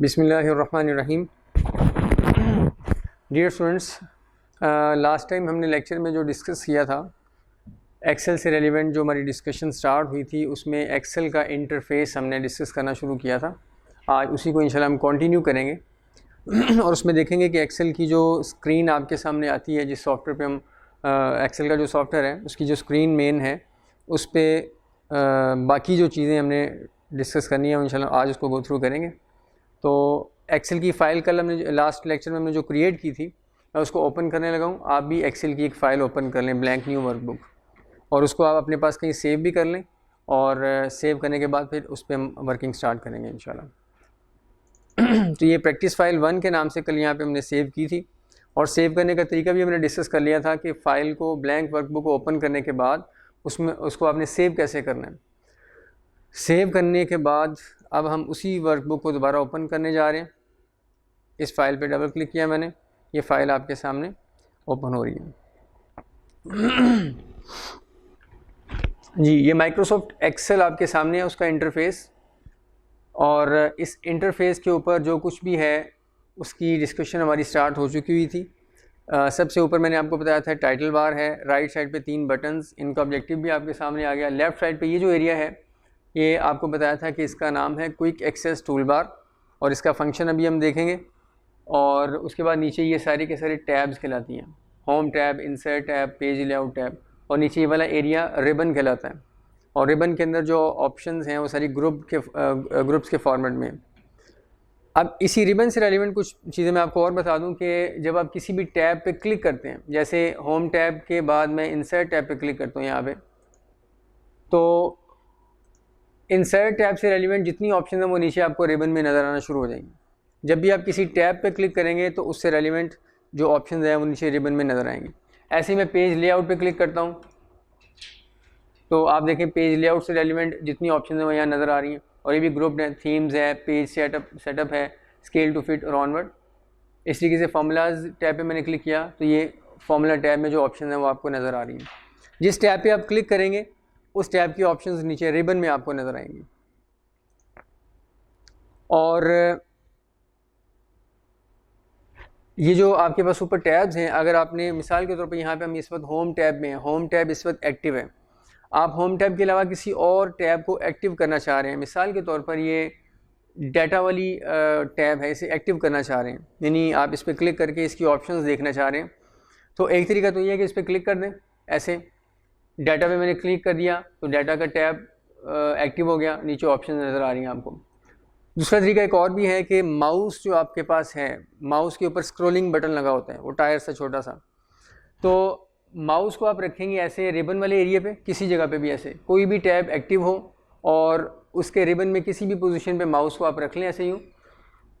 बिस्मिल्लाहिर्रहमानिर्रहीम। Dear students, last time हमने lecture में जो डिस्कस किया था एक्सेल से रेलिवेंट जो हमारी डिस्कशन स्टार्ट हुई थी उसमें एक्सेल का इंटरफेस हमने डिस्कस करना शुरू किया था। आज उसी को इंशाल्लाह हम कंटिन्यू करेंगे और उसमें देखेंगे कि एक्सेल की जो स्क्रीन आपके सामने आती है, जिस सॉफ्टवेयर पे हम एक्सेल का जो सॉफ्टवेयर है उसकी जो स्क्रीन मेन है उस पर बाकी जो चीज़ें हमने डिस्कस करनी है इंशाल्लाह आज उसको गो थ्रू करेंगे। तो एक्सेल की फ़ाइल कल हमने लास्ट लेक्चर में हमने जो क्रिएट की थी मैं उसको ओपन करने लगा हूँ। आप भी एक्सेल की एक फ़ाइल ओपन कर लें, ब्लैंक न्यू वर्कबुक, और उसको आप अपने पास कहीं सेव भी कर लें और सेव करने के बाद फिर उस पर हम वर्किंग स्टार्ट करेंगे इंशाल्लाह। तो ये प्रैक्टिस फ़ाइल 1 के नाम से कल यहाँ पे हमने सेव की थी और सेव करने का तरीका भी हमने डिस्कस कर लिया था कि फ़ाइल को ब्लैंक वर्कबुक को ओपन करने के बाद उसमें उसको आपने सेव कैसे करना है। सेव करने के बाद अब हम उसी वर्कबुक को दोबारा ओपन करने जा रहे हैं। इस फाइल पे डबल क्लिक किया मैंने, ये फ़ाइल आपके सामने ओपन हो रही है। जी, ये माइक्रोसॉफ्ट एक्सेल आपके सामने है, उसका इंटरफेस, और इस इंटरफेस के ऊपर जो कुछ भी है उसकी डिस्कशन हमारी स्टार्ट हो चुकी हुई थी। सबसे ऊपर मैंने आपको बताया था टाइटल बार है, राइट साइड पे 3 बटन्स, इनका ऑब्जेक्टिव भी आपके सामने आ गया। लेफ़्ट साइड पे ये जो एरिया है ये आपको बताया था कि इसका नाम है क्विक एक्सेस टूल बार और इसका फंक्शन अभी हम देखेंगे। और उसके बाद नीचे ये सारे के सारे टैब्स कहलाती हैं, home tab, insert tab, page layout tab, और नीचे ये वाला एरिया रिबन कहलाता है। और रिबन के अंदर जो ऑप्शंस हैं वो सारी ग्रुप्स के फॉर्मेट में। अब इसी रिबन से रेलिवेंट कुछ चीज़ें मैं आपको और बता दूं कि जब आप किसी भी टैब पे क्लिक करते हैं, जैसे होम टैब के बाद मैं इंसर्ट टैब पे क्लिक करता हूँ यहाँ पे, तो इंसर्ट टैब से रेलिवेंट जितनी ऑप्शन हैं वो नीचे आपको रिबन में नज़र आना शुरू हो जाएंगी। जब भी आप किसी टैब पे क्लिक करेंगे तो उससे रेलिवेंट जो ऑप्शन हैं वो नीचे रिबन में नज़र आएंगे। ऐसे ही मैं पेज लेआउट पे क्लिक करता हूँ तो आप देखें पेज लेआउट से रेलिवेंट जितनी ऑप्शन हैं वो यहाँ नज़र आ रही हैं। और ये भी ग्रुप है, थीम्स है, पेज सेटअप है, स्केल टू फिट और ऑनवर्ड। इस तरीके से फार्मूलाज टैब पे मैंने क्लिक किया तो ये फार्मूला टैब में जो ऑप्शन है वो आपको नज़र आ रही हैं। जिस टैब पे आप क्लिक करेंगे उस टैब की ऑप्शंस नीचे रिबन में आपको नज़र आएंगी। और ये जो आपके पास ऊपर टैब्स हैं, अगर आपने मिसाल के तौर पे यहाँ पे हम इस वक्त होम टैब में हैं, होम टैब इस वक्त एक्टिव है, आप होम टैब के अलावा किसी और टैब को एक्टिव करना चाह रहे हैं, मिसाल के तौर पर ये डाटा वाली टैब है, इसे एक्टिव करना चाह रहे हैं, यानी आप इस पर क्लिक करके इसकी ऑप्शंस देखना चाह रहे हैं, तो एक तरीका तो ये है कि इस पर क्लिक कर दें। ऐसे डाटा पे मैंने क्लिक कर दिया तो डाटा का टैब एक्टिव हो गया, नीचे ऑप्शन नज़र आ रही हैं आपको। दूसरा तरीका एक और भी है कि माउस जो आपके पास है, माउस के ऊपर स्क्रॉलिंग बटन लगा होता है, वो टायर सा छोटा सा, तो माउस को आप रखेंगे ऐसे रिबन वाले एरिया पे, किसी जगह पे भी ऐसे कोई भी टैब एक्टिव हो और उसके रिबन में किसी भी पोजीशन पे माउस को आप रख लें ऐसे यूँ।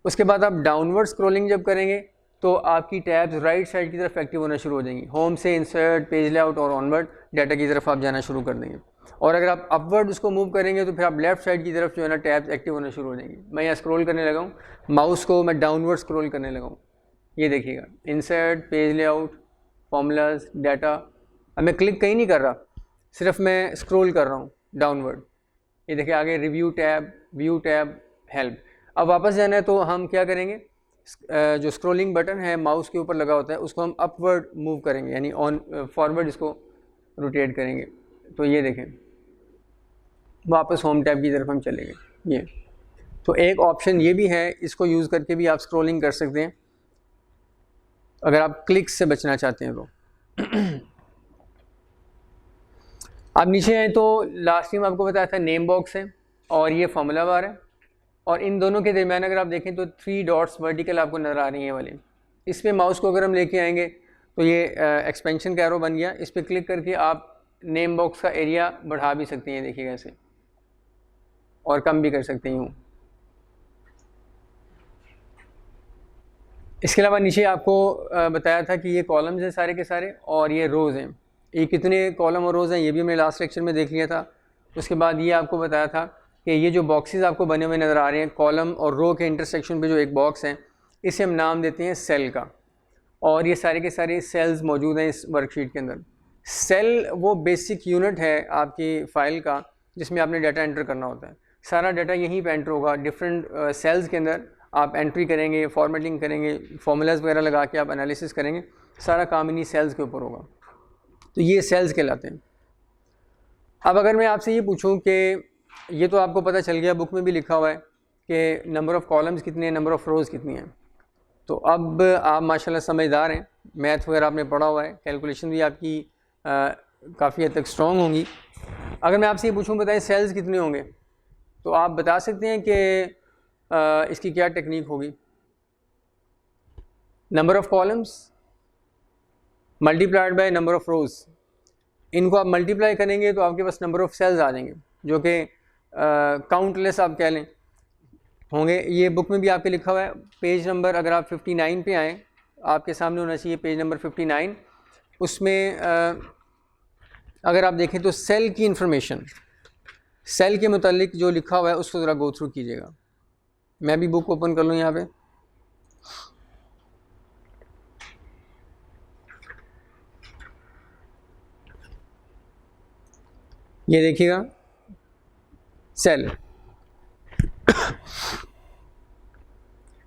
उसके बाद आप डाउनवर्ड स्क्रॉलिंग जब करेंगे तो आपकी टैब्स राइट साइड की तरफ एक्टिव होना शुरू हो जाएंगी। होम से इंसर्ट, पेज लेआउट और ऑनवर्ड डाटा की तरफ आप जाना शुरू कर देंगे। और अगर आप अपवर्ड उसको मूव करेंगे तो फिर आप लेफ्ट साइड की तरफ जो है ना टैब्स एक्टिव होना शुरू हो जाएंगी। मैं यहाँ स्क्रॉल करने लगा हूँ, माउस को मैं डाउनवर्ड स्क्रॉल करने लगा हूँ, ये देखिएगा, insert, page layout, formulas, data. अब मैं क्लिक कहीं नहीं कर रहा, सिर्फ मैं स्क्रॉल कर रहा हूँ डाउनवर्ड। ये देखिए आगे review tab, view tab, help. अब वापस जाना है तो हम क्या करेंगे, जो स्क्रॉलिंग बटन है माउस के ऊपर लगा होता है उसको हम अपवर्ड मूव करेंगे, यानी ऑन फॉरवर्ड इसको रोटेट करेंगे, तो ये देखें वापस होम टैब की तरफ हम चलेंगे। ये तो एक ऑप्शन ये भी है, इसको यूज़ करके भी आप स्क्रॉलिंग कर सकते हैं अगर आप क्लिक से बचना चाहते हैं तो। अब नीचे आए तो लास्ट टाइम आपको बताया था नेम बॉक्स है और ये फार्मूला बार है, और इन दोनों के दरमियान अगर आप देखें तो 3 डॉट्स वर्टिकल आपको नज़र आ रही हैं वाले। इस पर माउस को अगर हम लेके आएंगे तो ये एक्सपेंशन का एरो बन गया। इस पर क्लिक करके आप नेम बॉक्स का एरिया बढ़ा भी सकते हैं, देखिएगा ऐसे, और कम भी कर सकते हैं यूँ। इसके अलावा नीचे आपको बताया था कि ये कॉलम्स हैं सारे के सारे और ये रोज़ हैं, ये कितने कॉलम और रोज़ हैं ये भी हमने लास्ट लेक्चर में देख लिया था। उसके बाद ये आपको बताया था कि ये जो बॉक्सेस आपको बने हुए नज़र आ रहे हैं, कॉलम और रो के इंटरसेक्शन पे जो एक बॉक्स है, इसे हम नाम देते हैं सेल का, और ये सारे के सारे सेल्स मौजूद हैं इस वर्कशीट के अंदर। सेल वो बेसिक यूनिट है आपकी फ़ाइल का जिसमें आपने डाटा एंटर करना होता है। सारा डाटा यहीं पे एंटर होगा, डिफरेंट सेल्स के अंदर आप एंट्री करेंगे, फॉर्मेटिंग करेंगे, फार्मूलाज वगैरह लगा के आप एनालिसिस करेंगे, सारा काम इन्हीं सेल्स के ऊपर होगा। तो ये सेल्स कहलाते हैं। अब अगर मैं आपसे ये पूछूं कि ये तो आपको पता चल गया, बुक में भी लिखा हुआ है कि नंबर ऑफ़ कॉलम्स कितने हैं, नंबर ऑफ़ रोज़ कितनी हैं। तो अब आप माशाल्लाह समझदार हैं, मैथ वगैरह आपने पढ़ा हुआ है, कैलकुलेशन भी आपकी काफ़ी हद तक स्ट्रॉन्ग होंगी। अगर मैं आपसे ये पूछूं बताएं सेल्स कितने होंगे, तो आप बता सकते हैं कि इसकी क्या टेक्निक होगी। Number of columns multiplied by number of rows, इनको आप मल्टीप्लाई करेंगे तो आपके पास नंबर ऑफ़ सेल्स आ जाएंगे, जो कि काउंटलेस आप कह लें होंगे। ये बुक में भी आपके लिखा हुआ है। पेज नंबर अगर आप 59 पे आएँ, आपके सामने होना चाहिए पेज नंबर 59। उसमें अगर आप देखें तो सेल की इंफॉर्मेशन, सेल के मुतालिक जो लिखा हुआ है उसको ज़रा गो थ्रू कीजिएगा। मैं भी बुक ओपन कर लूँ यहाँ पे। ये देखिएगा सेल,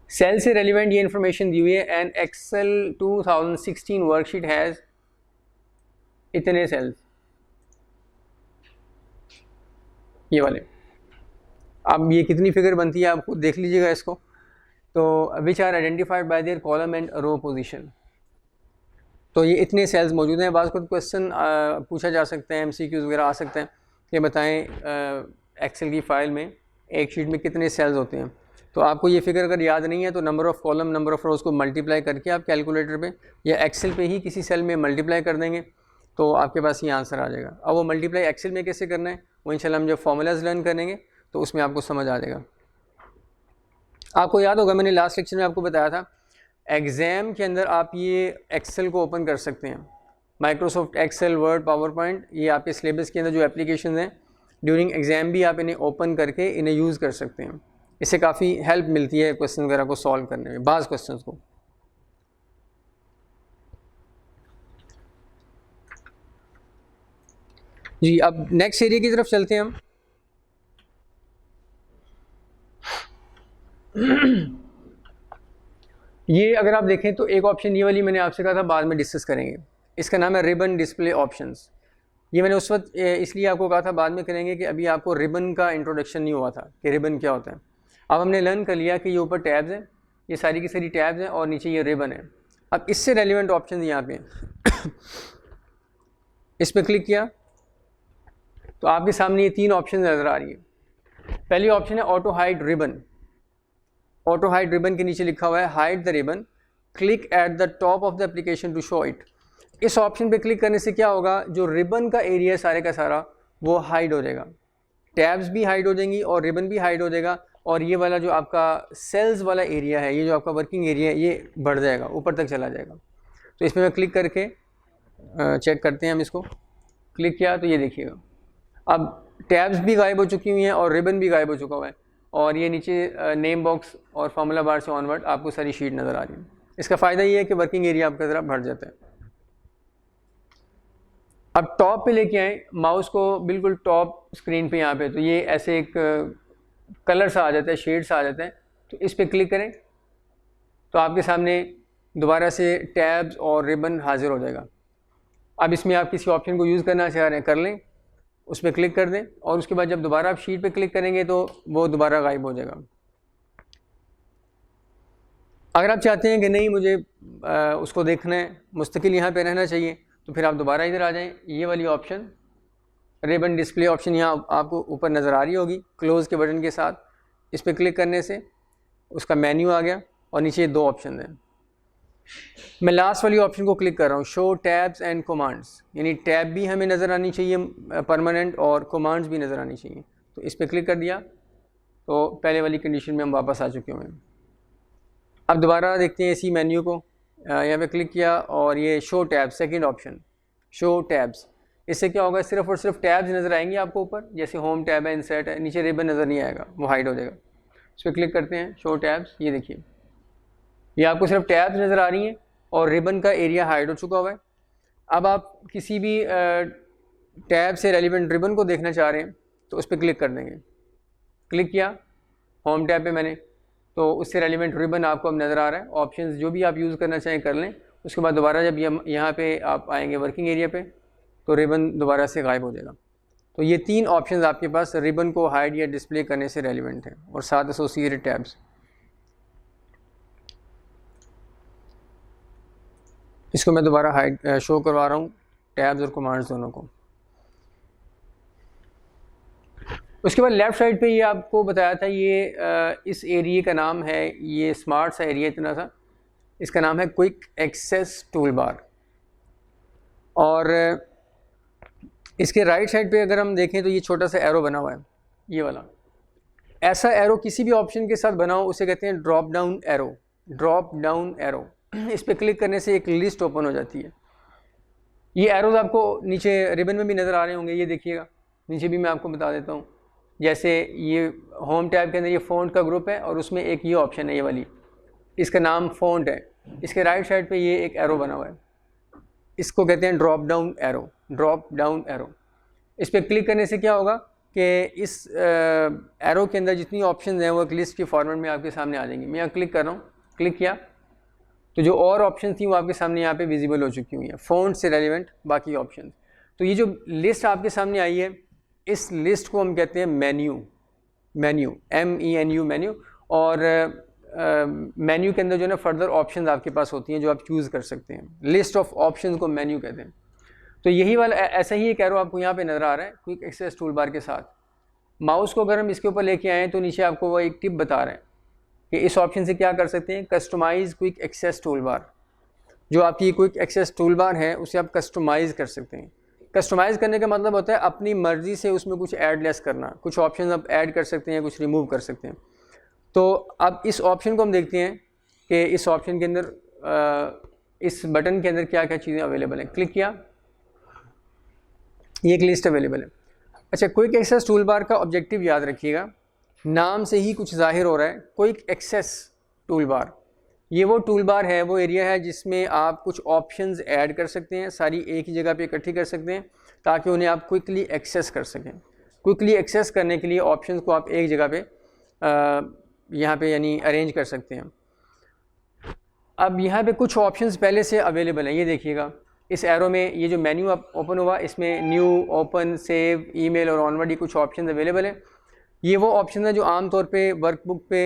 सेल से रेलिवेंट ये इंफॉर्मेशन दी हुई है। एंड एक्सेल 2016 वर्कशीट हैज़ इतने सेल्स, ये वाले। अब ये कितनी फिगर बनती है आप खुद देख लीजिएगा इसको। तो which are identified by their column and row position. तो ये इतने सेल्स मौजूद हैं। बाज़ खुद क्वेश्चन पूछा जा सकता है, MCQs वगैरह आ सकते हैं कि बताएं एक्सेल की फ़ाइल में एक शीट में कितने सेल्स होते हैं। तो आपको ये फिगर अगर याद नहीं है तो number of column number of rows को मल्टीप्लाई करके आप कैलकुलेटर पे या एक्सेल पे ही किसी सेल में मल्टीप्लाई कर देंगे तो आपके पास ये आंसर आ जाएगा। अब वो मल्टीप्लाई एक्सेल में कैसे करना है वो इंशाल्लाह हम जब फार्मूलाज लर्न करेंगे तो उसमें आपको समझ आ जाएगा। आपको याद होगा मैंने लास्ट लेक्चर में आपको बताया था, एग्ज़ाम के अंदर आप ये एक्सेल को ओपन कर सकते हैं। Microsoft Excel, Word, PowerPoint, ये आपके सिलेबस के अंदर जो एप्लीकेशन हैं ड्यूरिंग एग्ज़ाम भी आप इन्हें ओपन करके इन्हें यूज़ कर सकते हैं। इससे काफ़ी हेल्प मिलती है क्वेश्चन वगैरह को सॉल्व करने में, बाज़ क्वेश्चंस को। जी अब नेक्स्ट एरिया की तरफ चलते हैं हम। ये अगर आप देखें तो एक ऑप्शन ये वाली मैंने आपसे कहा था बाद में डिस्कस करेंगे, इसका नाम है रिबन डिस्प्ले ऑप्शंस। ये मैंने उस वक्त इसलिए आपको कहा था बाद में करेंगे कि अभी आपको रिबन का इंट्रोडक्शन नहीं हुआ था कि रिबन क्या होता है। अब हमने लर्न कर लिया कि ये ऊपर टैब्स हैं, ये सारी की सारी टैब्स हैं और नीचे ये रिबन है। अब इससे रेलिवेंट ऑप्शन यहाँ पे इस पर क्लिक किया तो आपके सामने ये 3 ऑप्शन नज़र आ रही है। पहली ऑप्शन है auto hide ribbon. Auto hide ribbon के नीचे लिखा हुआ है hide the ribbon, click at the top of the application to show it. इस ऑप्शन पे क्लिक करने से क्या होगा, जो रिबन का एरिया सारे का सारा वो हाइड हो जाएगा, टैब्स भी हाइड हो जाएंगी और रिबन भी हाइड हो जाएगा। और ये वाला जो आपका सेल्स वाला एरिया है, ये जो आपका वर्किंग एरिया है, ये बढ़ जाएगा, ऊपर तक चला जाएगा। तो इसमें मैं क्लिक करके चेक करते हैं हम इसको। क्लिक किया तो ये देखिएगा अब टैब्स भी गायब हो चुकी हुई हैं और रिबन भी गायब हो चुका हुआ है और ये नीचे नेम बॉक्स और फार्मूला बार से ऑनवर्ड आपको सारी शीट नज़र आ रही है। इसका फ़ायदा ये है कि वर्किंग एरिया आपका ज़रा बढ़ जाता है। अब टॉप पे लेके आए माउस को बिल्कुल टॉप स्क्रीन पे यहाँ पे, तो ये ऐसे एक कलर सा आ जाता है, शेड सा आ जाता है। तो इस पर क्लिक करें तो आपके सामने दोबारा से टैब्स और रिबन हाजिर हो जाएगा। अब इसमें आप किसी ऑप्शन को यूज़ करना चाह रहे हैं कर लें, उस पर क्लिक कर दें और उसके बाद जब दोबारा आप शीट पे क्लिक करेंगे तो वो दोबारा गायब हो जाएगा। अगर आप चाहते हैं कि नहीं मुझे उसको देखना है, मुस्तकिल यहाँ पे रहना चाहिए, तो फिर आप दोबारा इधर आ जाएं। ये वाली ऑप्शन रिबन डिस्प्ले ऑप्शन यहाँ आपको ऊपर नज़र आ रही होगी क्लोज़ के बटन के साथ। इस पर क्लिक करने से उसका मेन्यू आ गया और नीचे 2 ऑप्शन हैं। मैं लास्ट वाली ऑप्शन को क्लिक कर रहा हूँ, शो टैब्स एंड कमांड्स, यानी टैब भी हमें नज़र आनी चाहिए परमानेंट और कमांड्स भी नज़र आनी चाहिए। तो इस पर क्लिक कर दिया तो पहले वाली कंडीशन में हम वापस आ चुके हुए हैं। अब दोबारा देखते हैं इसी मेन्यू को, यहाँ पे क्लिक किया और ये show tabs, second option show tabs. इससे क्या होगा, सिर्फ और सिर्फ टैब्स नज़र आएंगे आपको ऊपर, जैसे होम टैब है, इंसर्ट है, नीचे रिबन नज़र नहीं आएगा, वो हाइड हो जाएगा। इस पर क्लिक करते हैं शो टैब्स, ये देखिए ये आपको सिर्फ टैब्स नज़र आ रही हैं और रिबन का एरिया हाइड हो चुका हुआ है। अब आप किसी भी टैब से रेलिवेंट रिबन को देखना चाह रहे हैं तो उस पर क्लिक कर देंगे। क्लिक किया होम टैब पे मैंने, तो उससे रेलिवेंट रिबन आपको अब नज़र आ रहा है। ऑप्शंस जो भी आप यूज़ करना चाहें कर लें। उसके बाद दोबारा जब यहाँ पे आप आएंगे वर्किंग एरिया पे तो रिबन दोबारा से गायब हो जाएगा। तो ये 3 ऑप्शंस आपके पास रिबन को हाइड या डिस्प्ले करने से रेलिवेंट हैं और साथ एसोसिएटेड टैब्स। इसको मैं दोबारा हाइड शो करवा रहा हूँ, टैब्स और कमांड्स दोनों को। उसके बाद लेफ़्ट साइड पे ये आपको बताया था, ये इस एरिया का नाम है, ये स्मार्ट सा एरिया इतना सा, इसका नाम है क्विक एक्सेस टूल बार। और इसके राइट साइड पे अगर हम देखें तो ये छोटा सा एरो बना हुआ है, ये वाला। ऐसा एरो किसी भी ऑप्शन के साथ बना हो उसे कहते हैं drop down arrow. Drop down arrow इस पर क्लिक करने से एक लिस्ट ओपन हो जाती है। ये एरोज आपको नीचे रिबन में भी नज़र आ रहे होंगे, ये देखिएगा नीचे भी मैं आपको बता देता हूँ। जैसे ये होम टैब के अंदर ये फ़ॉन्ट का ग्रुप है और उसमें एक ये ऑप्शन है, ये वाली, इसका नाम फ़ॉन्ट है। इसके राइट साइड पे ये एक एरो बना हुआ है, इसको कहते हैं drop down arrow. Drop down arrow, इस पर क्लिक करने से क्या होगा कि इस एरो के अंदर जितनी ऑप्शन हैं वो एक लिस्ट के फॉर्मेट में आपके सामने आ जाएंगी। मैं यहाँ क्लिक कर रहा हूँ, क्लिक किया तो जो और ऑप्शन थी वो आपके सामने यहाँ पे विजिबल हो चुकी हुई हैं, फ़ॉन्ट से रेलिवेंट बाकी ऑप्शन। तो ये जो लिस्ट आपके सामने आई है, इस लिस्ट को हम कहते हैं मेन्यू। Menu, MENU, menu. और मेन्यू के अंदर जो है ना फर्दर ऑप्शंस आपके पास होती हैं जो आप चूज़ कर सकते हैं। लिस्ट ऑफ ऑप्शंस को मेन्यू कहते हैं। तो यही वाला ऐसा ही एक एरो आपको यहाँ पे नज़र आ रहा है क्विक एक्सेस टूल बार के साथ। माउस को अगर हम इसके ऊपर लेके आएँ तो नीचे आपको वो एक टिप बता रहे हैं कि इस ऑप्शन से क्या कर सकते हैं, customize quick access toolbar. जो आपकी क्विक एक्सेस टूल बार है उसे आप कस्टमाइज़ कर सकते हैं। कस्टमाइज़ करने का मतलब होता है अपनी मर्ज़ी से उसमें कुछ ऐड लेस करना, कुछ ऑप्शन आप ऐड कर सकते हैं, कुछ रिमूव कर सकते हैं। तो अब इस ऑप्शन को हम देखते हैं कि इस ऑप्शन के अंदर इस बटन के अंदर क्या क्या चीज़ें अवेलेबल हैं। क्लिक किया, ये एक लिस्ट अवेलेबल है। अच्छा, क्विक एक्सेस टूल बार का ऑब्जेक्टिव याद रखिएगा, नाम से ही कुछ जाहिर हो रहा है। क्विक एक्सेस टूल बार, ये वो टूल बार है, वो एरिया है जिसमें आप कुछ ऑप्शंस ऐड कर सकते हैं, सारी एक ही जगह पे इकट्ठी कर सकते हैं ताकि उन्हें आप क्विकली एक्सेस कर सकें। क्विकली एक्सेस करने के लिए ऑप्शंस को आप एक जगह पे यहाँ पे यानी अरेंज कर सकते हैं। अब यहाँ पे कुछ ऑप्शंस पहले से अवेलेबल हैं, ये देखिएगा इस एरो में ये जो मेन्यू ओपन हुआ इसमें न्यू, ओपन, सेव, ईमेल और ऑनवर्ड ये कुछ ऑप्शन अवेलेबल हैं। ये वो ऑप्शन है जो आमतौर पे वर्कबुक पे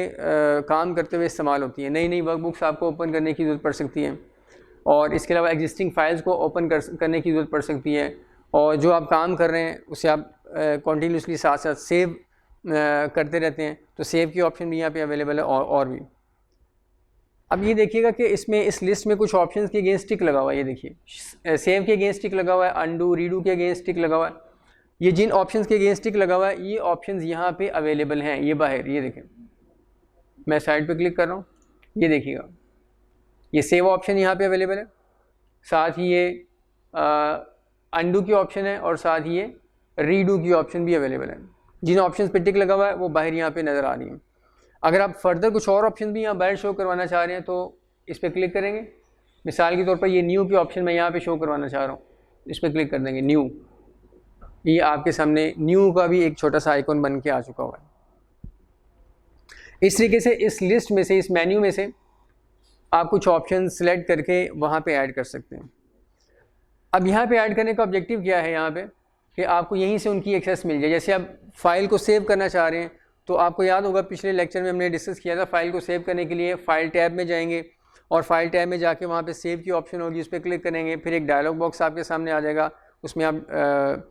काम करते हुए इस्तेमाल होती हैं। नई नई वर्कबुक्स आपको ओपन करने की ज़रूरत पड़ सकती है और इसके अलावा एग्जिस्टिंग फाइल्स को ओपन करने की ज़रूरत पड़ सकती है और जो आप काम कर रहे हैं उसे आप कॉन्टीन्यूसली साथ साथ सेव करते रहते हैं, तो सेव की ऑप्शन भी यहाँ पे अवेलेबल है और भी। अब ये देखिएगा कि इसमें इस लिस्ट में कुछ ऑप्शंस के अगेंस्ट टिक लगा हुआ है, ये देखिए सेव के अगेंस्ट टिक लगा हुआ है, अंडू, रीडू के अगेंस्ट टिक लगा हुआ है। ये जिन ऑप्शंस के अगेंस्ट टिक लगा हुआ है ये ऑप्शंस यहाँ पे अवेलेबल हैं, ये बाहर, ये देखें मैं साइड पे क्लिक कर रहा हूँ, ये देखिएगा ये सेव ऑप्शन यहाँ पे अवेलेबल है, साथ ही ये अंडू की ऑप्शन है और साथ ही ये रीडू की ऑप्शन भी अवेलेबल है। जिन ऑप्शंस पे टिक लगा हुआ है वो बाहर यहाँ पे नज़र आ रही हैं। अगर आप फर्दर कुछ और ऑप्शन भी यहाँ बाहर शो करवाना चाह रहे हैं तो इस पर क्लिक करेंगे। मिसाल के तौर पर ये न्यू की ऑप्शन मैं यहाँ पे शो करवाना चाह रहा हूँ, इस पर क्लिक कर देंगे, न्यू, ये आपके सामने न्यू का भी एक छोटा सा आइकॉन बन के आ चुका हुआ है। इस तरीके से इस लिस्ट में से, इस मेन्यू में से आप कुछ ऑप्शन सेलेक्ट करके वहाँ पे ऐड कर सकते हैं। अब यहाँ पे ऐड करने का ऑब्जेक्टिव क्या है यहाँ पे कि आपको यहीं से उनकी एक्सेस मिल जाए। जैसे आप फाइल को सेव करना चाह रहे हैं तो आपको याद होगा पिछले लेक्चर में हमने डिस्कस किया था, फाइल को सेव करने के लिए फाइल टैब में जाएंगे और फाइल टैब में जाके वहाँ पे सेव की ऑप्शन होगी, उस पर क्लिक करेंगे, फिर एक डायलॉग बॉक्स आपके सामने आ जाएगा, उसमें आप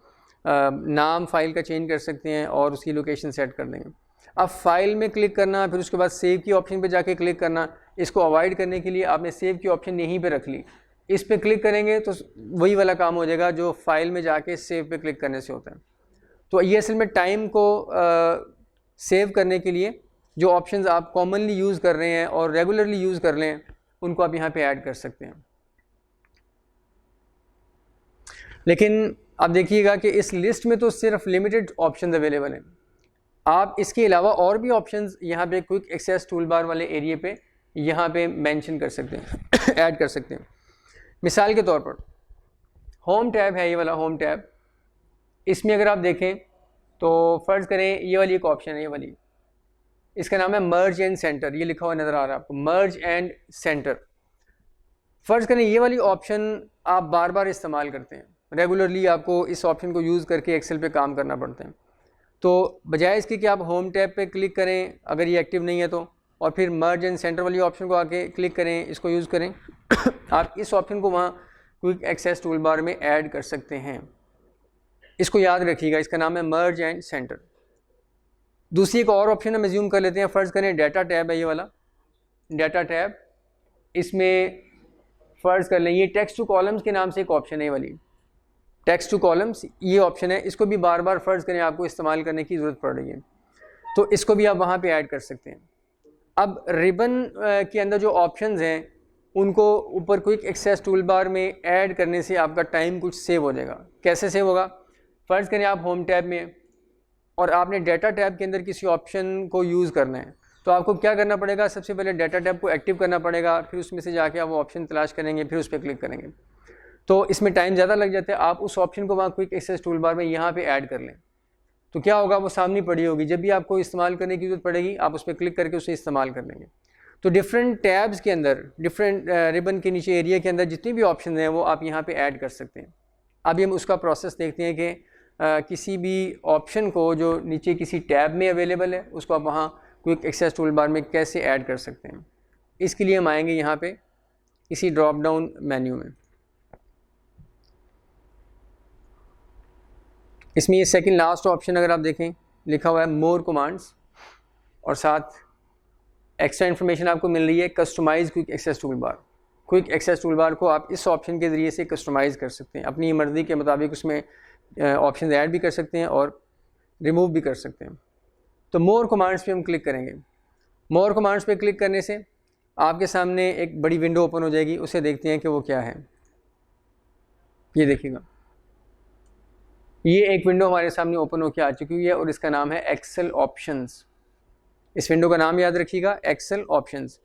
नाम फाइल का चेंज कर सकते हैं और उसकी लोकेशन सेट कर देंगे। अब फाइल में क्लिक करना, फिर उसके बाद सेव की ऑप्शन पे जाके क्लिक करना, इसको अवॉइड करने के लिए आपने सेव की ऑप्शन यहीं पे रख ली, इस पे क्लिक करेंगे तो वही वाला काम हो जाएगा जो फाइल में जाके सेव पे क्लिक करने से होता है। तो ये असल में टाइम को सेव करने के लिए जो ऑप्शंस आप कॉमनली यूज़ कर रहे हैं और रेगुलरली यूज़ कर रहे हैं उनको आप यहाँ पे ऐड कर सकते हैं। लेकिन अब देखिएगा कि इस लिस्ट में तो सिर्फ लिमिटेड ऑप्शंस अवेलेबल हैं, आप इसके अलावा और भी ऑप्शंस यहाँ पे क्विक एक्सेस टूल बार वाले एरिया पे यहाँ पे मेंशन कर सकते हैं ऐड कर सकते हैं। मिसाल के तौर पर होम टैब है, ये वाला होम टैब, इसमें अगर आप देखें तो फ़र्ज़ करें ये वाली एक ऑप्शन है, ये वाली, इसका नाम है मर्ज एंड सेंटर, ये लिखा हुआ नज़र आ रहा है आपको, मर्ज एंड सेंटर। फ़र्ज़ करें ये वाली ऑप्शन आप बार बार इस्तेमाल करते हैं, रेगुलरली आपको इस ऑप्शन को यूज़ करके एक्सेल पे काम करना पड़ता है, तो बजाय इसके कि आप होम टैब पे क्लिक करें अगर ये एक्टिव नहीं है तो, और फिर मर्ज एंड सेंटर वाली ऑप्शन को आके क्लिक करें, इसको यूज़ करें आप इस ऑप्शन को वहाँ क्विक एक्सेस टूल बार में ऐड कर सकते हैं। इसको याद रखिएगा, इसका नाम है मर्ज एंड सेंटर। दूसरी एक और ऑप्शन हम एज्यूम कर लेते हैं, फ़र्ज़ करें डाटा टैब है ये वाला डाटा टैब, इसमें फ़र्ज़ कर लें ये टेक्स्ट टू कॉलम्स के नाम से एक ऑप्शन है, ये वाली टेक्स्ट टू कॉलम्स ये ऑप्शन है, इसको भी बार बार फ़र्ज़ करें आपको इस्तेमाल करने की ज़रूरत पड़ रही है तो इसको भी आप वहाँ पे ऐड कर सकते हैं। अब रिबन के अंदर जो ऑप्शंस हैं उनको ऊपर क्विक एक्सेस टूल बार में ऐड करने से आपका टाइम कुछ सेव हो जाएगा। कैसे सेव होगा? फ़र्ज़ करें आप होम टैब में और आपने डाटा टैब के अंदर किसी ऑप्शन को यूज़ करना है, तो आपको क्या करना पड़ेगा? सबसे पहले डाटा टैब को एक्टिव करना पड़ेगा, फिर उसमें से जाके आप वो ऑप्शन तलाश करेंगे, फिर उस पर क्लिक करेंगे, तो इसमें टाइम ज़्यादा लग जाता है। आप उस ऑप्शन को वहाँ क्विक एक्सेस टूल बार में यहाँ पे ऐड कर लें, तो क्या होगा? वो सामने पड़ी होगी, जब भी आपको इस्तेमाल करने की ज़रूरत पड़ेगी आप उस पर क्लिक करके उसे इस्तेमाल कर लेंगे। तो डिफरेंट टैब्स के अंदर, डिफरेंट रिबन के नीचे एरिया के अंदर जितनी भी ऑप्शन हैं वो आप यहाँ पे ऐड कर सकते हैं। अभी हम उसका प्रोसेस देखते हैं कि किसी भी ऑप्शन को जो नीचे किसी टैब में अवेलेबल है उसको आप वहाँ क्विक एक्सेस टूल बार में कैसे ऐड कर सकते हैं। इसके लिए हम आएंगे यहाँ पे इसी ड्रॉप डाउन मेन्यू में, इसमें ये सेकंड लास्ट ऑप्शन अगर आप देखें लिखा हुआ है मोर कमांड्स, और साथ एक्स्ट्रा इन्फॉर्मेशन आपको मिल रही है customize quick access toolbar. Quick access toolbar को आप इस ऑप्शन के ज़रिए से कस्टमाइज़ कर सकते हैं, अपनी मर्ज़ी के मुताबिक उसमें ऑप्शन ऐड भी कर सकते हैं और रिमूव भी कर सकते हैं। तो मोर कमांड्स पे हम क्लिक करेंगे। मोर कमांड्स पे क्लिक करने से आपके सामने एक बड़ी विंडो ओपन हो जाएगी, उसे देखते हैं कि वो क्या है। ये देखिएगा, ये एक विंडो हमारे सामने ओपन होकर आ चुकी है और इसका नाम है एक्सेल ऑप्शंस। इस विंडो का नाम याद रखिएगा, एक्सेल ऑप्शंस।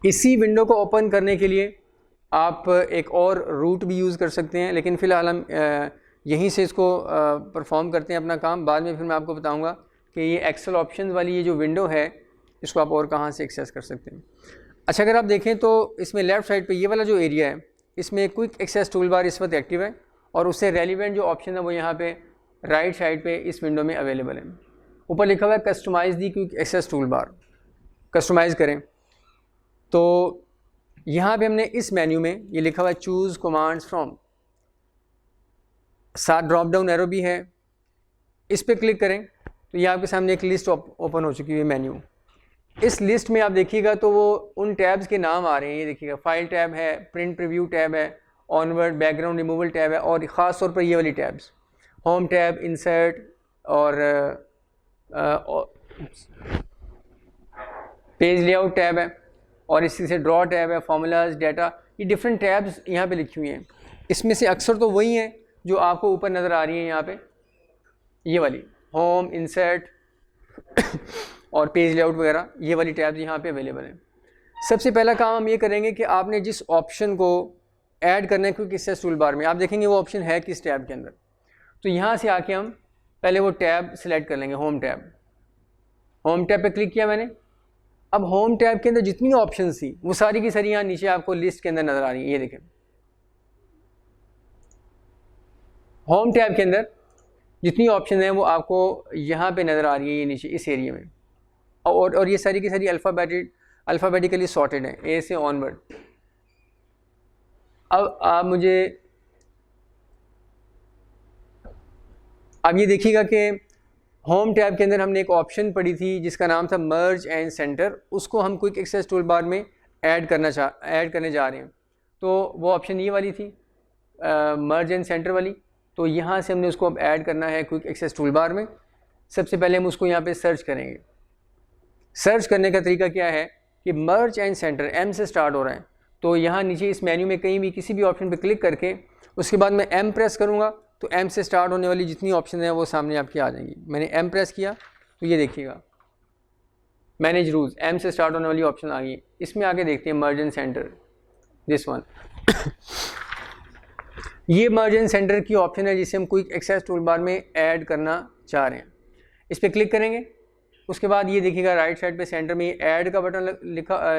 इसी विंडो को ओपन करने के लिए आप एक और रूट भी यूज़ कर सकते हैं, लेकिन फ़िलहाल हम यहीं से इसको परफॉर्म करते हैं अपना काम। बाद में फिर मैं आपको बताऊंगा कि ये एक्सेल ऑप्शंस वाली ये जो विंडो है इसको आप और कहाँ से एक्सेस कर सकते हैं। अच्छा, अगर आप देखें तो इसमें लेफ़्ट साइड पे ये वाला जो एरिया है इसमें क्विक एक्सेस टूल बार इस वक्त एक्टिव है और उससे रेलिवेंट जो ऑप्शन है वो यहाँ पे राइट साइड पे इस विंडो में अवेलेबल है। ऊपर लिखा हुआ है customise the quick access toolbar, customise करें। तो यहाँ पे हमने इस मेन्यू में ये लिखा हुआ है चूज़ कमांड्स फ्रॉम, साथ ड्रॉप डाउन एरो भी है, इस पर क्लिक करें तो ये आपके सामने एक लिस्ट ओपन हो चुकी है मेन्यू। इस लिस्ट में आप देखिएगा तो वो उन टैब्स के नाम आ रहे हैं, ये देखिएगा फाइल टैब है, प्रिंट प्रीव्यू टैब है, ऑनवर्ड बैकग्राउंड रिमूवल टैब है, और ख़ास तौर पर ये वाली टैब्स होम टैब, इंसर्ट और पेज लेआउट टैब है, और इसी से ड्रॉ टैब है, फार्मूलाज, डाटा, ये डिफरेंट टैब्स यहाँ पे लिखी हुई हैं। इसमें से अक्सर तो वही हैं जो आपको ऊपर नज़र आ रही हैं यहाँ पे, ये वाली होम, इंसर्ट और पेज लेआउट वगैरह, ये वाली टैब्स यहाँ पे अवेलेबल हैं। सबसे पहला काम हम ये करेंगे कि आपने जिस ऑप्शन को ऐड करना है क्विक एक्सेस टूल बार में, आप देखेंगे वो ऑप्शन है किस टैब के अंदर। तो यहाँ से आके हम पहले वो टैब सेलेक्ट कर लेंगे, होम टैब। होम टैब पे क्लिक किया मैंने। अब होम टैब के अंदर जितनी ऑप्शंस थी वो सारी की सारी यहाँ नीचे आपको लिस्ट के अंदर नज़र आ रही है, ये देखें। होम टैब के अंदर जितनी ऑप्शन हैं वो आपको यहाँ पे नज़र आ रही है, ये नीचे इस एरिया में, और ये सारी की सारी अल्फ़ाबेटिकली सॉर्टेड हैं, ए से ऑनवर्ड। अब ये देखिएगा कि होम टैब के अंदर हमने एक ऑप्शन पड़ी थी जिसका नाम था मर्ज एंड सेंटर, उसको हम क्विक एक्सेस टूल बार में ऐड करने जा रहे हैं। तो वो ऑप्शन ये वाली थी, मर्ज एंड सेंटर वाली। तो यहाँ से हमने उसको अब ऐड करना है क्विक एक्सेस टूल बार में। सबसे पहले हम उसको यहाँ पे सर्च करेंगे। सर्च करने का तरीका क्या है कि मर्ज एंड सेंटर एम से स्टार्ट हो रहा है, तो यहाँ नीचे इस मेन्यू में कहीं भी किसी भी ऑप्शन पे क्लिक करके उसके बाद मैं एम प्रेस करूँगा तो एम से स्टार्ट होने वाली जितनी ऑप्शन है वो सामने आपकी आ जाएंगी। मैंने एम प्रेस किया तो ये देखिएगा मैनेज रूल्स, एम से स्टार्ट होने वाली ऑप्शन आ गई। इसमें आगे देखते हैं मर्ज एंड सेंटर, दिस वन। ये मर्ज एंड सेंटर की ऑप्शन है जिसे हम क्विक एक्सेस टूल बार में ऐड करना चाह रहे हैं। इस पर क्लिक करेंगे, उसके बाद ये देखिएगा राइट साइड पे सेंटर में ऐड का बटन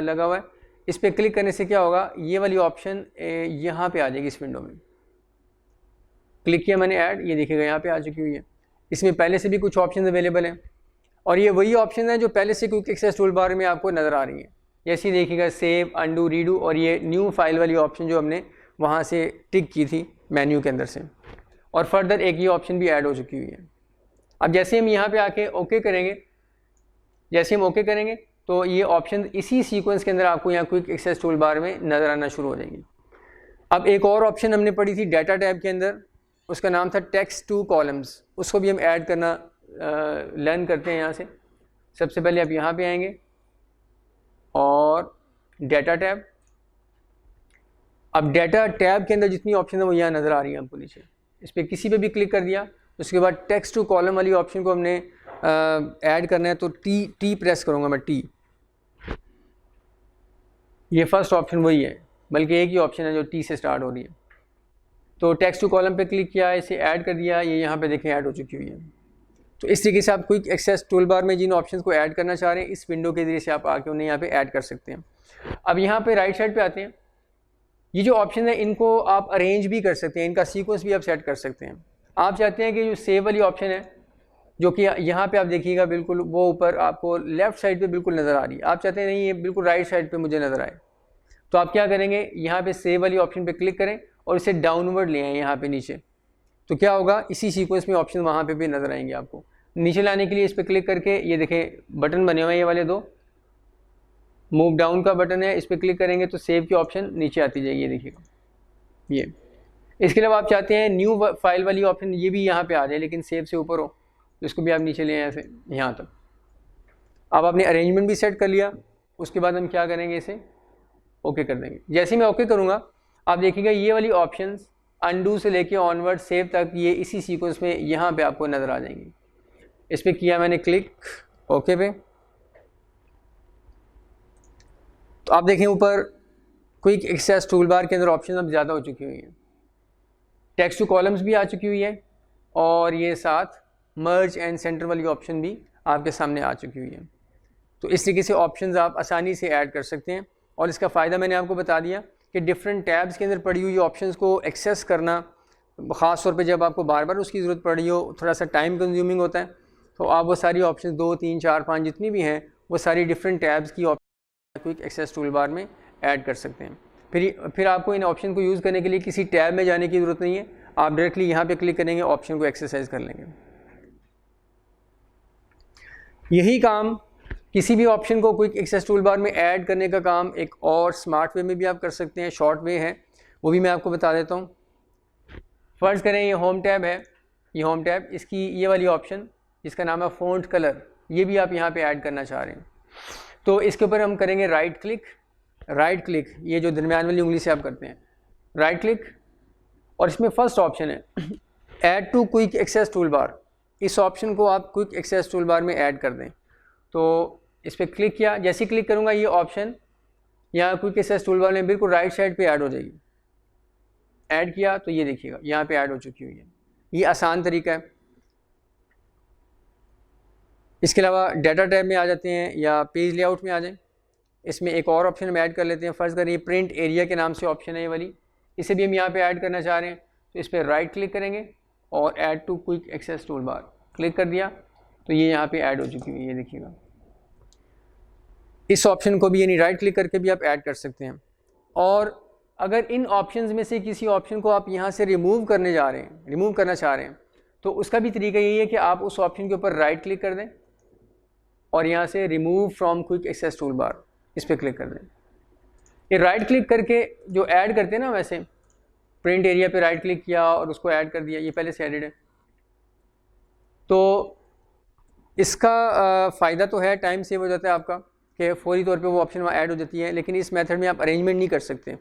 लगा हुआ है। इस पर क्लिक करने से क्या होगा, ये वाली ऑप्शन यहाँ पे आ जाएगी इस विंडो में। क्लिक किया मैंने ऐड, ये देखिएगा यहाँ पे आ चुकी हुई है। इसमें पहले से भी कुछ ऑप्शन अवेलेबल हैं और ये वही ऑप्शन है जो पहले से क्विक एक्सेस टूल बार में आपको नज़र आ रही है। जैसे देखिएगा सेव, अंडू, रीडू और ये न्यू फाइल वाली ऑप्शन जो हमने वहाँ से टिक की थी मेन्यू के अंदर से, और फर्दर एक ये ऑप्शन भी ऐड हो चुकी हुई है। अब जैसे हम यहाँ पे आके ओके करेंगे, जैसे हम ओके करेंगे तो ये ऑप्शन इसी सीक्वेंस के अंदर आपको यहाँ क्विक एक्सेस टूल बार में नज़र आना शुरू हो जाएगी। अब एक और ऑप्शन हमने पढ़ी थी डाटा टैब के अंदर, उसका नाम था टेक्स्ट टू कॉलम्स। उसको भी हम ऐड करना लर्न करते हैं यहाँ से। सबसे पहले आप यहाँ पे आएंगे और डाटा टैब। अब डाटा टैब के अंदर जितनी ऑप्शन है वो यहाँ नज़र आ रही है आपको नीचे। इस पर किसी पे भी क्लिक कर दिया, उसके बाद टेक्स्ट टू कॉलम वाली ऑप्शन को हमने ऐड करना है तो टी प्रेस करूँगा मैं, टी। ये फर्स्ट ऑप्शन वही है, बल्कि एक ही ऑप्शन है जो टी से स्टार्ट हो रही है। तो टेक्स्ट टू कॉलम पे क्लिक किया, इसे ऐड कर दिया, ये यहाँ पे देखें ऐड हो चुकी हुई है। तो इस तरीके से आप क्विक एक्सेस टूल बार में जिन ऑप्शंस को ऐड करना चाह रहे हैं, इस विंडो के ज़रिए से आप आके उन्हें यहाँ पे ऐड कर सकते हैं। अब यहाँ पे राइट साइड पे आते हैं। ये जो ऑप्शन है इनको आप अरेंज भी कर सकते हैं, इनका सीक्वेंस भी आप सेट कर सकते हैं। आप चाहते हैं कि जो सेव वाली ऑप्शन है, जो कि यहाँ पे आप देखिएगा बिल्कुल वो ऊपर आपको लेफ़्ट साइड पे बिल्कुल नज़र आ रही है, आप चाहते हैं नहीं ये बिल्कुल राइट साइड पे मुझे नज़र आए, तो आप क्या करेंगे, यहाँ पे सेव वाली ऑप्शन पे क्लिक करें और इसे डाउनवर्ड ले आएँ यहाँ पे नीचे। तो क्या होगा, इसी सीक्वेंस में ऑप्शन वहाँ पे भी नज़र आएंगे आपको। नीचे लाने के लिए इस पर क्लिक करके ये देखें बटन बने हुए हैं, ये वाले दो मूव डाउन का बटन है, इस पर क्लिक करेंगे तो सेव की ऑप्शन नीचे आती जाएगी, ये देखिएगा ये। इसके अलावा आप चाहते हैं न्यू फाइल वाली ऑप्शन, ये भी यहाँ पे आ जाए लेकिन सेव से ऊपर हो, तो इसको भी आप नीचे ले आए ऐसे यहाँ तक। अब आपने अरेंजमेंट भी सेट कर लिया, उसके बाद हम क्या करेंगे, इसे ओके कर देंगे। जैसे मैं ओके करूँगा आप देखिएगा ये वाली ऑप्शंस अंडू से लेके ऑनवर्ड सेव तक ये इसी सीक्वेंस में यहाँ पे आपको नज़र आ जाएंगी। इस पर किया मैंने क्लिक ओके पे, तो आप देखें ऊपर क्विक एक्सेस टूल बार के अंदर ऑप्शन अब ज़्यादा हो चुकी हुई हैं। टेक्स्ट टू कॉलम्स भी आ चुकी हुई है और ये साथ मर्ज एंड सेंटर वाली ऑप्शन भी आपके सामने आ चुकी हुई है। तो इस तरीके से ऑप्शंस आप आसानी से ऐड कर सकते हैं। और इसका फ़ायदा मैंने आपको बता दिया कि डिफरेंट टैब्स के अंदर पड़ी हुई ऑप्शंस को एक्सेस करना, ख़ास तौर पे जब आपको बार बार उसकी ज़रूरत पड़ी हो, थोड़ा सा टाइम कंज्यूमिंग होता है, तो आप वो सारी ऑप्शंस 2, 3, 4, 5 जितनी भी हैं वो सारी डिफरेंट टैब्स की option quick access toolbar में ऐड कर सकते हैं। फिर आपको इन ऑप्शन को यूज़ करने के लिए किसी टैब में जाने की ज़रूरत नहीं है, आप डायरेक्टली यहाँ पे क्लिक करेंगे, ऑप्शन को एक्सरसाइज कर लेंगे। यही काम किसी भी ऑप्शन को क्विक एक्सेस टूल बार में ऐड करने का काम एक और स्मार्ट वे में भी आप कर सकते हैं, शॉर्ट वे है, वो भी मैं आपको बता देता हूँ। फ़र्ज़ करें ये होम टैब है, ये होम टैब, इसकी ये वाली ऑप्शन जिसका नाम है फ़ॉन्ट कलर, ये भी आप यहाँ पे ऐड करना चाह रहे हैं। तो इसके ऊपर हम करेंगे राइट क्लिक, ये जो दरमियान वाली उंगली से आप करते हैं राइट क्लिक, और इसमें फर्स्ट ऑप्शन है add to quick access toolbar. इस ऑप्शन को आप क्विक एक्सेस टूल बार में ऐड कर दें। तो इस पर क्लिक किया, जैसे ही क्लिक करूँगा ये ऑप्शन यहाँ क्विक एक्सेस टूल बार में बिल्कुल राइट साइड पे ऐड हो जाएगी। ऐड किया तो ये देखिएगा यहाँ पे ऐड हो चुकी हुई है। ये आसान तरीका है। इसके अलावा डाटा टैब में आ जाते हैं या पेज लेआउट में आ जाएं। इसमें एक और ऑप्शन हम ऐड कर लेते हैं। फ़र्ज़ करें ये प्रिंट एरिया के नाम से ऑप्शन है ये वाली, इसे भी हम यहाँ पे ऐड करना चाह रहे हैं। तो इस पर राइट क्लिक करेंगे और add to quick access toolbar click कर दिया तो ये यहाँ पे ऐड हो चुकी हुई है, ये देखिएगा। इस ऑप्शन को भी यानी राइट क्लिक करके भी आप ऐड कर सकते हैं। और अगर इन ऑप्शंस में से किसी ऑप्शन को आप यहाँ से रिमूव करना चाह रहे हैं, तो उसका भी तरीका यही है कि आप उस ऑप्शन के ऊपर राइट क्लिक कर दें और यहाँ से remove from quick access toolbar इस पर क्लिक कर दें। ये राइट क्लिक करके जो ऐड करते हैं ना, वैसे प्रिंट एरिया पे राइट क्लिक किया और उसको ऐड कर दिया, ये पहले से एडिड है। तो इसका फ़ायदा तो है, टाइम सेव हो जाता है आपका कि फौरी तौर पे वो ऑप्शन वहाँ ऐड हो जाती है। लेकिन इस मेथड में आप अरेंजमेंट नहीं कर सकते,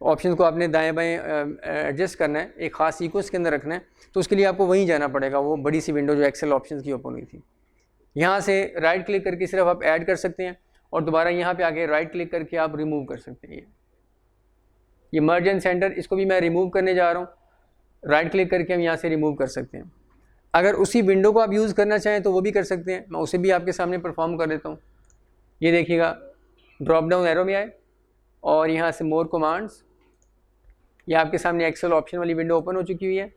ऑप्शन को आपने दाएं बाएं एडजस्ट करना है, एक ख़ास सीक्वेंस के अंदर रखना है। तो उसके लिए आपको वहीं जाना पड़ेगा, वो बड़ी सी विंडो जो एक्सेल ऑप्शन की ओपन हुई थी। यहाँ से राइट क्लिक करके सिर्फ आप ऐड कर सकते हैं और दोबारा यहाँ पे आके राइट क्लिक करके आप रिमूव कर सकते हैं। ये मर्ज एंड सेंटर, इसको भी मैं रिमूव करने जा रहा हूँ। राइट क्लिक करके हम यहाँ से रिमूव कर सकते हैं। अगर उसी विंडो को आप यूज़ करना चाहें तो वो भी कर सकते हैं, मैं उसे भी आपके सामने परफॉर्म कर देता हूँ। ये देखिएगा, ड्रॉप डाउन एरो में आए और यहाँ से मोर कमांड्स, ये आपके सामने एक्सेल ऑप्शन वाली विंडो ओपन हो चुकी हुई है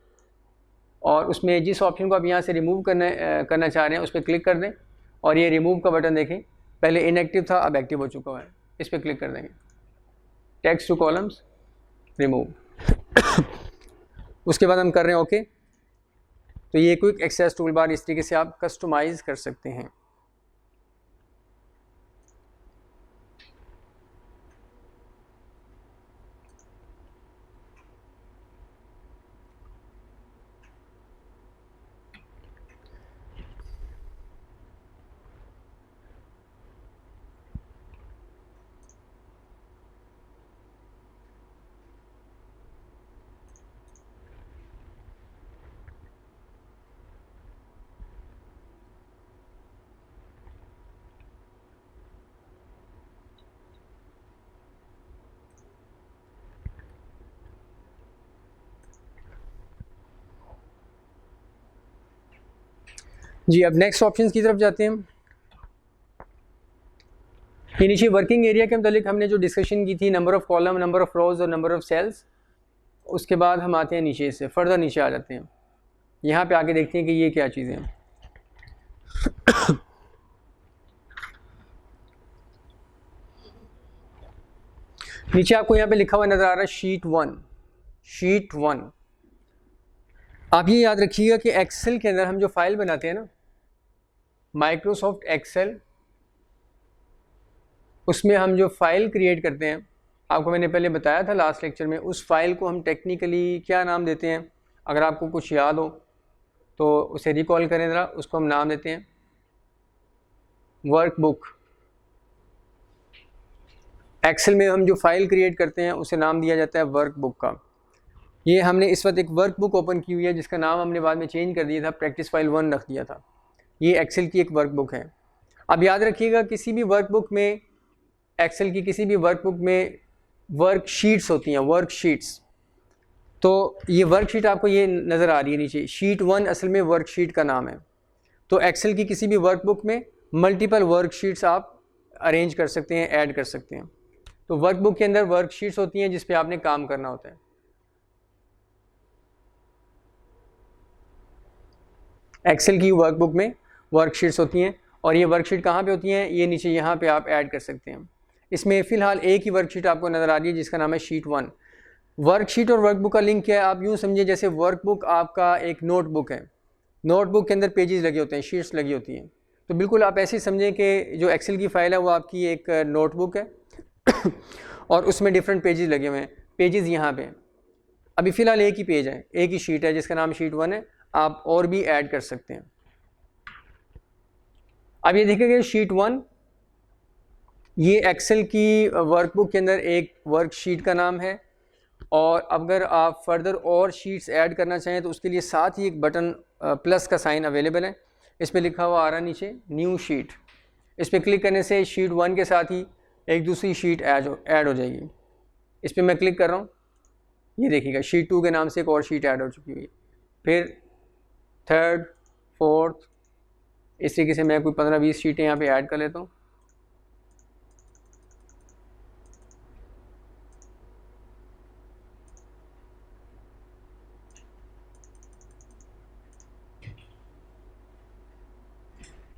और उसमें जिस ऑप्शन को आप यहाँ से रिमूव करना चाह रहे हैं उस पर क्लिक कर दें और ये रिमूव का बटन देखें, पहले इनएक्टिव था अब एक्टिव हो चुका है, इस पर क्लिक कर देंगे। टेक्स्ट टू कॉलम्स रिमूव उसके बाद हम कर रहे हैं ओके। तो ये क्विक एक्सेस टूल बार इस तरीके से आप कस्टमाइज़ कर सकते हैं। जी अब नेक्स्ट ऑप्शन की तरफ जाते हैं। ये नीचे वर्किंग एरिया के मतलब हमने जो डिस्कशन की थी, number of column, number of rows और नंबर ऑफ़ सेल्स, उसके बाद हम आते हैं नीचे से फर्दर नीचे आ जाते हैं। यहाँ पे आके देखते हैं कि ये क्या चीज़ें हैं। नीचे आपको यहाँ पे लिखा हुआ नज़र आ रहा है शीट 1। शीट 1 आप ये याद रखिएगा कि एक्सेल के अंदर हम जो फाइल बनाते हैं ना, माइक्रोसॉफ्ट एक्सेल, उसमें हम जो फाइल क्रिएट करते हैं, आपको मैंने पहले बताया था लास्ट लेक्चर में, उस फाइल को हम टेक्निकली क्या नाम देते हैं? अगर आपको कुछ याद हो तो उसे रिकॉल करें ज़रा। उसको हम नाम देते हैं वर्कबुक। एक्सेल में हम जो फाइल क्रिएट करते हैं उसे नाम दिया जाता है वर्कबुक का। ये हमने इस वक्त एक वर्कबुक ओपन की हुई है जिसका नाम हमने बाद में चेंज कर दिया था, प्रैक्टिस फाइल 1 रख दिया था। ये एक्सेल की एक वर्कबुक है। अब याद रखिएगा किसी भी वर्कबुक में, एक्सेल की किसी भी वर्कबुक में वर्कशीट्स होती हैं, वर्कशीट्स। तो ये वर्कशीट आपको ये नज़र आ रही है नीचे, शीट 1 असल में वर्कशीट का नाम है। तो एक्सेल की किसी भी वर्कबुक में मल्टीपल वर्कशीट्स आप अरेंज कर सकते हैं, ऐड कर सकते हैं। तो वर्कबुक के अंदर वर्कशीट्स होती हैं जिस पे आपने काम करना होता है। एक्सेल की वर्कबुक में वर्कशीट्स होती हैं और ये वर्कशीट कहाँ पे होती हैं? ये नीचे यहाँ पे आप ऐड कर सकते हैं। इसमें फ़िलहाल एक ही वर्कशीट आपको नज़र आ रही है जिसका नाम है शीट 1। वर्कशीट और वर्कबुक का लिंक क्या है? आप यूँ समझिए जैसे वर्कबुक आपका एक नोटबुक है, नोटबुक के अंदर पेजेस लगे होते हैं, शीट्स लगी होती हैं। तो बिल्कुल आप ऐसे ही समझें कि जो एक्सेल की फ़ाइल है वो आपकी एक नोटबुक है और उसमें डिफरेंट पेजेस लगे हुए हैं। पेजेस यहाँ पे अभी फ़िलहाल एक ही पेज है, एक ही शीट है जिसका नाम शीट 1 है। आप और भी ऐड कर सकते हैं। अब ये देखिएगा शीट 1 ये एक्सेल की वर्कबुक के अंदर एक वर्कशीट का नाम है और अगर आप फर्दर और शीट्स ऐड करना चाहें तो उसके लिए साथ ही एक बटन प्लस का साइन अवेलेबल है। इस पर लिखा हुआ आ रहा है नीचे न्यू शीट। इस पर क्लिक करने से शीट 1 के साथ ही एक दूसरी शीट ऐड हो जाएगी। इस पर मैं क्लिक कर रहा हूँ, ये देखिएगा शीट 2 के नाम से एक और शीट ऐड हो चुकी हुई है। फिर थर्ड, फोर्थ, इस तरीके से मैं कोई 15-20 शीटें यहाँ पे ऐड कर लेता हूँ।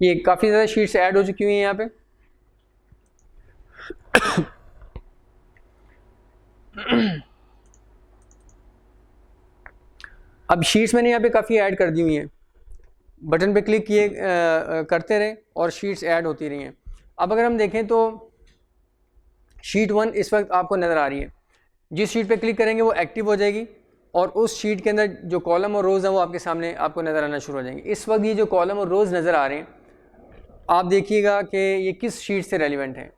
ये काफ़ी ज़्यादा शीट्स ऐड हो चुकी हुई हैं यहाँ पे। अब शीट्स मैंने यहाँ पे काफ़ी ऐड कर दी हुई हैं। बटन पे क्लिक किए करते रहे और शीट्स ऐड होती रही हैं। अब अगर हम देखें तो शीट 1 इस वक्त आपको नज़र आ रही है। जिस शीट पे क्लिक करेंगे वो एक्टिव हो जाएगी और उस शीट के अंदर जो कॉलम और रोज़ हैं वो आपके सामने आपको नज़र आना शुरू हो जाएंगे। इस वक्त ये जो कॉलम और रोज़ नज़र आ रहे हैं, आप देखिएगा कि ये किस शीट से रेलिवेंट है।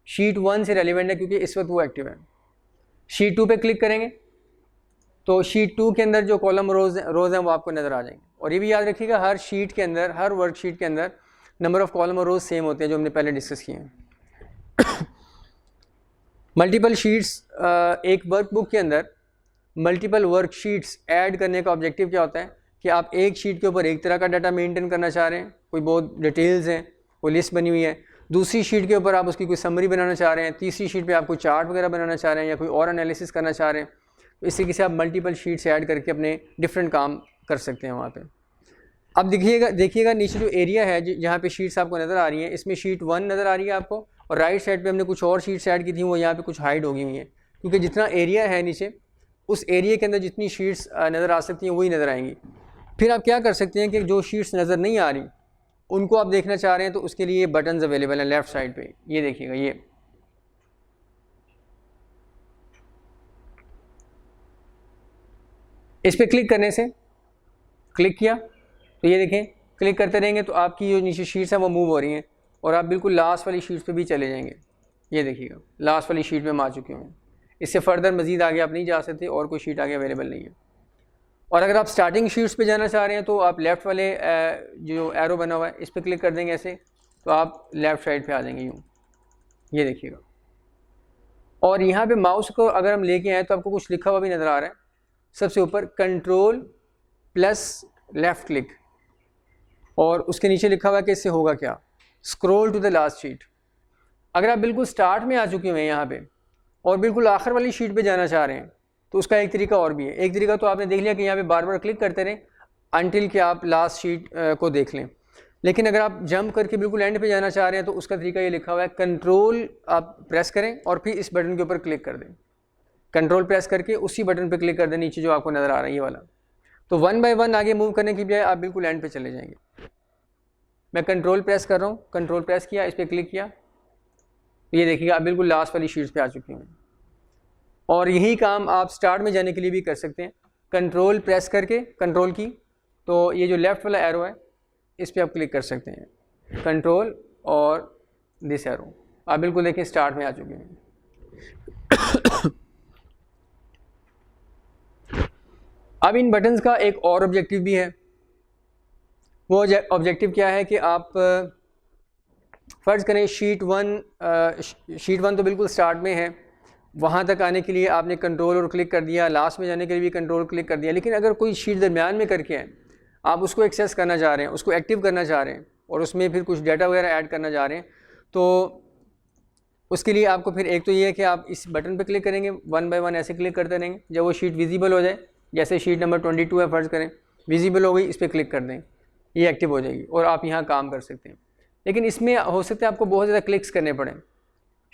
शीट 1 से रेलिवेंट है क्योंकि इस वक्त वो एक्टिव है। शीट 2 पे क्लिक करेंगे तो शीट 2 के अंदर जो कॉलम रोज़ हैं वो आपको नज़र आ जाएंगे। और ये भी याद रखिएगा हर शीट के अंदर, हर वर्कशीट के अंदर नंबर ऑफ़ कॉलम और रोज़ सेम होते हैं जो हमने पहले डिस्कस किए हैं। मल्टीपल शीट्स एक वर्कबुक के अंदर मल्टीपल वर्कशीट्स ऐड करने का ऑब्जेक्टिव क्या होता है कि आप एक शीट के ऊपर एक तरह का डाटा मेंटेन करना चाह रहे हैं, कोई बहुत डिटेल्स हैं, कोई लिस्ट बनी हुई है, दूसरी शीट के ऊपर आप उसकी कोई समरी बनाना चाह रहे हैं, तीसरी शीट पे आप कोई चार्ट वगैरह बनाना चाह रहे हैं या कोई और एनालिसिस करना चाह रहे हैं, तो इस तरीके से आप मल्टीपल शीट्स ऐड करके अपने डिफरेंट काम कर सकते हैं वहाँ पर। अब देखिएगा नीचे जो एरिया है जहाँ पे शीट्स आपको नज़र आ रही हैं, इसमें शीट 1 नज़र आ रही है आपको, और राइट साइड पे हमने कुछ और शीट्स ऐड की थी, वो यहाँ पे कुछ हाइड हो गई हुई हैं, क्योंकि जितना एरिया है नीचे उस एरिया के अंदर जितनी शीट्स नज़र आ सकती हैं वही नज़र आएंगी। फिर आप क्या कर सकते हैं कि जो शीट्स नज़र नहीं आ रही उनको आप देखना चाह रहे हैं, तो उसके लिए बटन्स अवेलेबल हैं लेफ़्ट साइड पर। ये देखिएगा, ये इस पर क्लिक करने से, क्लिक किया तो ये देखें, क्लिक करते रहेंगे तो आपकी जो नीचे शीट्स हैं वो मूव हो रही हैं और आप बिल्कुल लास्ट वाली शीट्स पे भी चले जाएंगे। ये देखिएगा, लास्ट वाली शीट में हम आ चुके हैं। इससे फर्दर मज़ीद आगे आप नहीं जा सकते और कोई शीट आगे अवेलेबल नहीं है। और अगर आप स्टार्टिंग शीट्स पे जाना चाह रहे हैं तो आप लेफ़्ट वाले जो एरो बना हुआ है इस पर क्लिक कर देंगे ऐसे, तो आप लेफ़्ट साइड पर आ जाएंगे यूँ। ये देखिएगा, और यहाँ पर माउस को अगर हम लेके आए तो आपको कुछ लिखा हुआ भी नज़र आ रहा है सबसे ऊपर, कंट्रोल प्लस लेफ़्ट क्लिक, और उसके नीचे लिखा हुआ है कि इससे होगा क्या, scroll to the last sheet. अगर आप बिल्कुल स्टार्ट में आ चुके हैं यहाँ पे और बिल्कुल आखिर वाली शीट पे जाना चाह रहे हैं तो उसका एक तरीका और भी है। एक तरीका तो आपने देख लिया कि यहाँ पे बार बार क्लिक करते रहें अनटिल कि आप लास्ट शीट को देख लें, लेकिन अगर आप जंप करके बिल्कुल एंड पे जाना चाह रहे हैं तो उसका तरीका ये लिखा हुआ है, कंट्रोल आप प्रेस करें और फिर इस बटन के ऊपर क्लिक कर दें। कंट्रोल प्रेस करके उसी बटन पर क्लिक कर दें नीचे जो आपको नज़र आ रहा है ये वाला, तो 1 बाय 1 आगे मूव करने की बजाय आप बिल्कुल एंड पे चले जाएंगे। मैं कंट्रोल प्रेस कर रहा हूँ, कंट्रोल प्रेस किया, इस पर क्लिक किया, ये देखिएगा आप बिल्कुल लास्ट वाली शीट्स पे आ चुके हैं। और यही काम आप स्टार्ट में जाने के लिए भी कर सकते हैं, कंट्रोल प्रेस करके, कंट्रोल की, तो ये जो लेफ़्ट वाला एरो है इस पर आप क्लिक कर सकते हैं, कंट्रोल और दिस एरो, आप बिल्कुल देखिए स्टार्ट में आ चुके हैं। अब इन बटन्स का एक और ऑब्जेक्टिव भी है। वो ऑब्जेक्टिव क्या है कि आप फ़र्ज़ करें शीट 1 तो बिल्कुल स्टार्ट में है, वहाँ तक आने के लिए आपने कंट्रोल और क्लिक कर दिया, लास्ट में जाने के लिए भी कंट्रोल क्लिक कर दिया, लेकिन अगर कोई शीट दरमियान में करके है, आप उसको एक्सेस करना चाह रहे हैं, उसको एक्टिव करना चाह रहे हैं और उसमें फिर कुछ डाटा वगैरह ऐड करना चाह रहे हैं, तो उसके लिए आपको फिर एक तो ये है कि आप इस बटन पर क्लिक करेंगे, 1 बाय 1 ऐसे क्लिक करते रहेंगे, जब वो शीट विजिबल हो जाए, जैसे शीट नंबर 22 है फ़र्ज़ करें, विजिबल हो गई, इस पर क्लिक कर दें, ये एक्टिव हो जाएगी और आप यहाँ काम कर सकते हैं। लेकिन इसमें हो सकता है आपको बहुत ज़्यादा क्लिक्स करने पड़ें।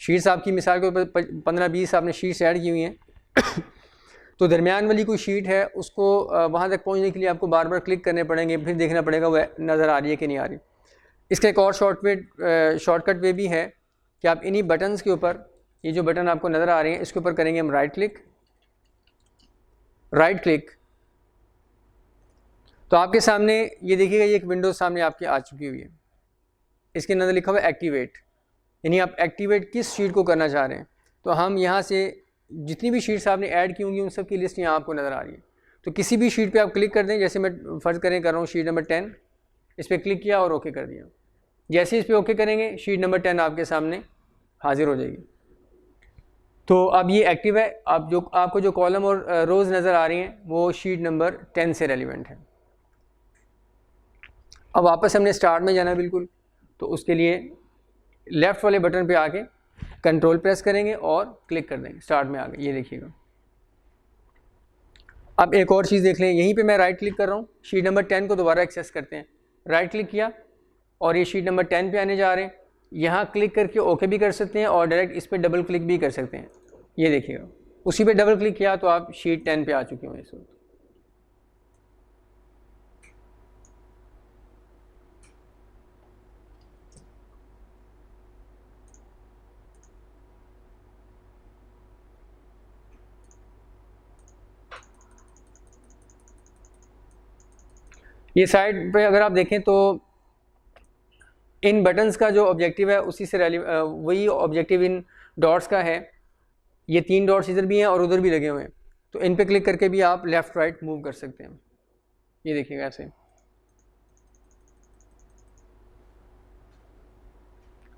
शीट्स आपकी मिसाल के ऊपर 15-20 आपने शीट्स ऐड की हुई हैं तो दरमियान वाली कोई शीट है उसको वहाँ तक पहुँचने के लिए आपको बार बार क्लिक करने पड़ेंगे, फिर देखना पड़ेगा वह नज़र आ रही है कि नहीं आ रही। इसका एक और शॉर्टकट वे भी है कि आप इन्हीं बटन्स के ऊपर, ये जो बटन आपको नज़र आ रहे हैं इसके ऊपर करेंगे हम राइट क्लिक, तो आपके सामने ये देखिएगा ये एक विंडो सामने आपके आ चुकी हुई है, इसके अंदर लिखा हुआ है एक्टिवेट, यानी आप एक्टिवेट किस शीट को करना चाह रहे हैं। तो हम यहाँ से जितनी भी शीट्स आपने ऐड की होंगी उन सब की लिस्ट यहाँ आपको नज़र आ रही है, तो किसी भी शीट पे आप क्लिक कर दें, जैसे मैं फ़र्ज़ कर रहा हूँ शीट नंबर 10, इस पर क्लिक किया और ओके कर दिया। जैसे इस पर ओके करेंगे शीट नंबर 10 आपके सामने हाजिर हो जाएगी। तो अब ये एक्टिव है। अब जो आपको जो कॉलम और रोज़ नज़र आ रही हैं वो शीट नंबर 10 से रेलिवेंट है। अब वापस हमने स्टार्ट में जाना है बिल्कुल, तो उसके लिए लेफ़्ट वाले बटन पे आके कंट्रोल प्रेस करेंगे और क्लिक कर देंगे, स्टार्ट में आ गए, ये देखिएगा। अब एक और चीज़ देख लें, यहीं पे मैं राइट क्लिक कर रहा हूँ, शीट नंबर 10 को दोबारा एक्सेस करते हैं, राइट क्लिक किया और ये शीट नंबर 10 पे आने जा रहे हैं। यहाँ क्लिक करके ओके भी कर सकते हैं और डायरेक्ट इस पर डबल क्लिक भी कर सकते हैं, ये देखिएगा। उसी पे डबल क्लिक किया तो आप शीट 10 पे आ चुके होंगे इस वक्त। ये साइड पे अगर आप देखें तो इन बटन्स का जो ऑब्जेक्टिव है उसी से वही ऑब्जेक्टिव इन डॉट्स का है। ये 3 डॉट्स इधर भी हैं और उधर भी लगे हुए हैं, तो इन पे क्लिक करके भी आप लेफ़्ट राइट मूव कर सकते हैं, ये देखिएगा ऐसे।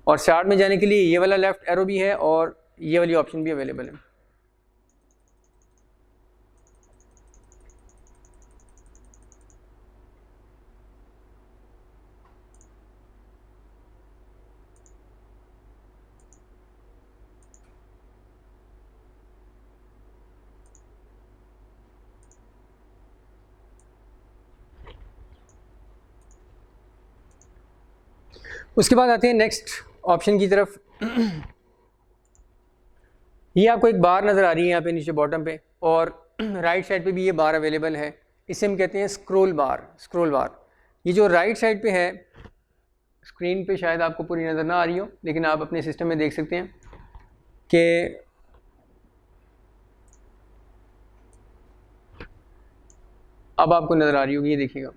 और स्टार्ट में जाने के लिए ये वाला लेफ़्ट एरो भी है और ये वाली ऑप्शन भी अवेलेबल है। उसके बाद आते हैं नेक्स्ट ऑप्शन की तरफ। ये आपको एक बार नज़र आ रही है यहाँ पे नीचे बॉटम पे, और राइट साइड पे भी ये बार अवेलेबल है। इसे हम कहते हैं स्क्रॉल बार। स्क्रॉल बार ये जो राइट साइड पे है, स्क्रीन पे शायद आपको पूरी नज़र ना आ रही हो, लेकिन आप अपने सिस्टम में देख सकते हैं कि अब आपको नज़र आ रही होगी। ये देखिएगा,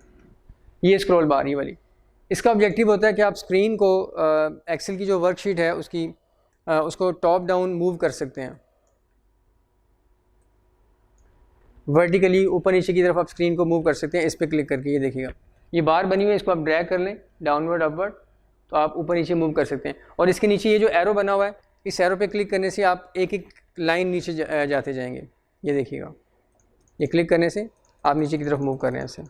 ये स्क्रॉल बार ये वाली, इसका ऑब्जेक्टिव होता है कि आप स्क्रीन को एक्सेल की जो वर्कशीट है उसको टॉप डाउन मूव कर सकते हैं। वर्टिकली ऊपर नीचे की तरफ आप स्क्रीन को मूव कर सकते हैं इस पर क्लिक करके। ये देखिएगा, ये बार बनी हुई है, इसको आप ड्रैग कर लें डाउनवर्ड अपवर्ड, तो आप ऊपर नीचे मूव कर सकते हैं। और इसके नीचे ये जो एरो बना हुआ है, इस एरो पे क्लिक करने से आप एक एक लाइन नीचे जाते जाएंगे। ये देखिएगा, ये क्लिक करने से आप नीचे की तरफ मूव कर रहे हैं ऐसे।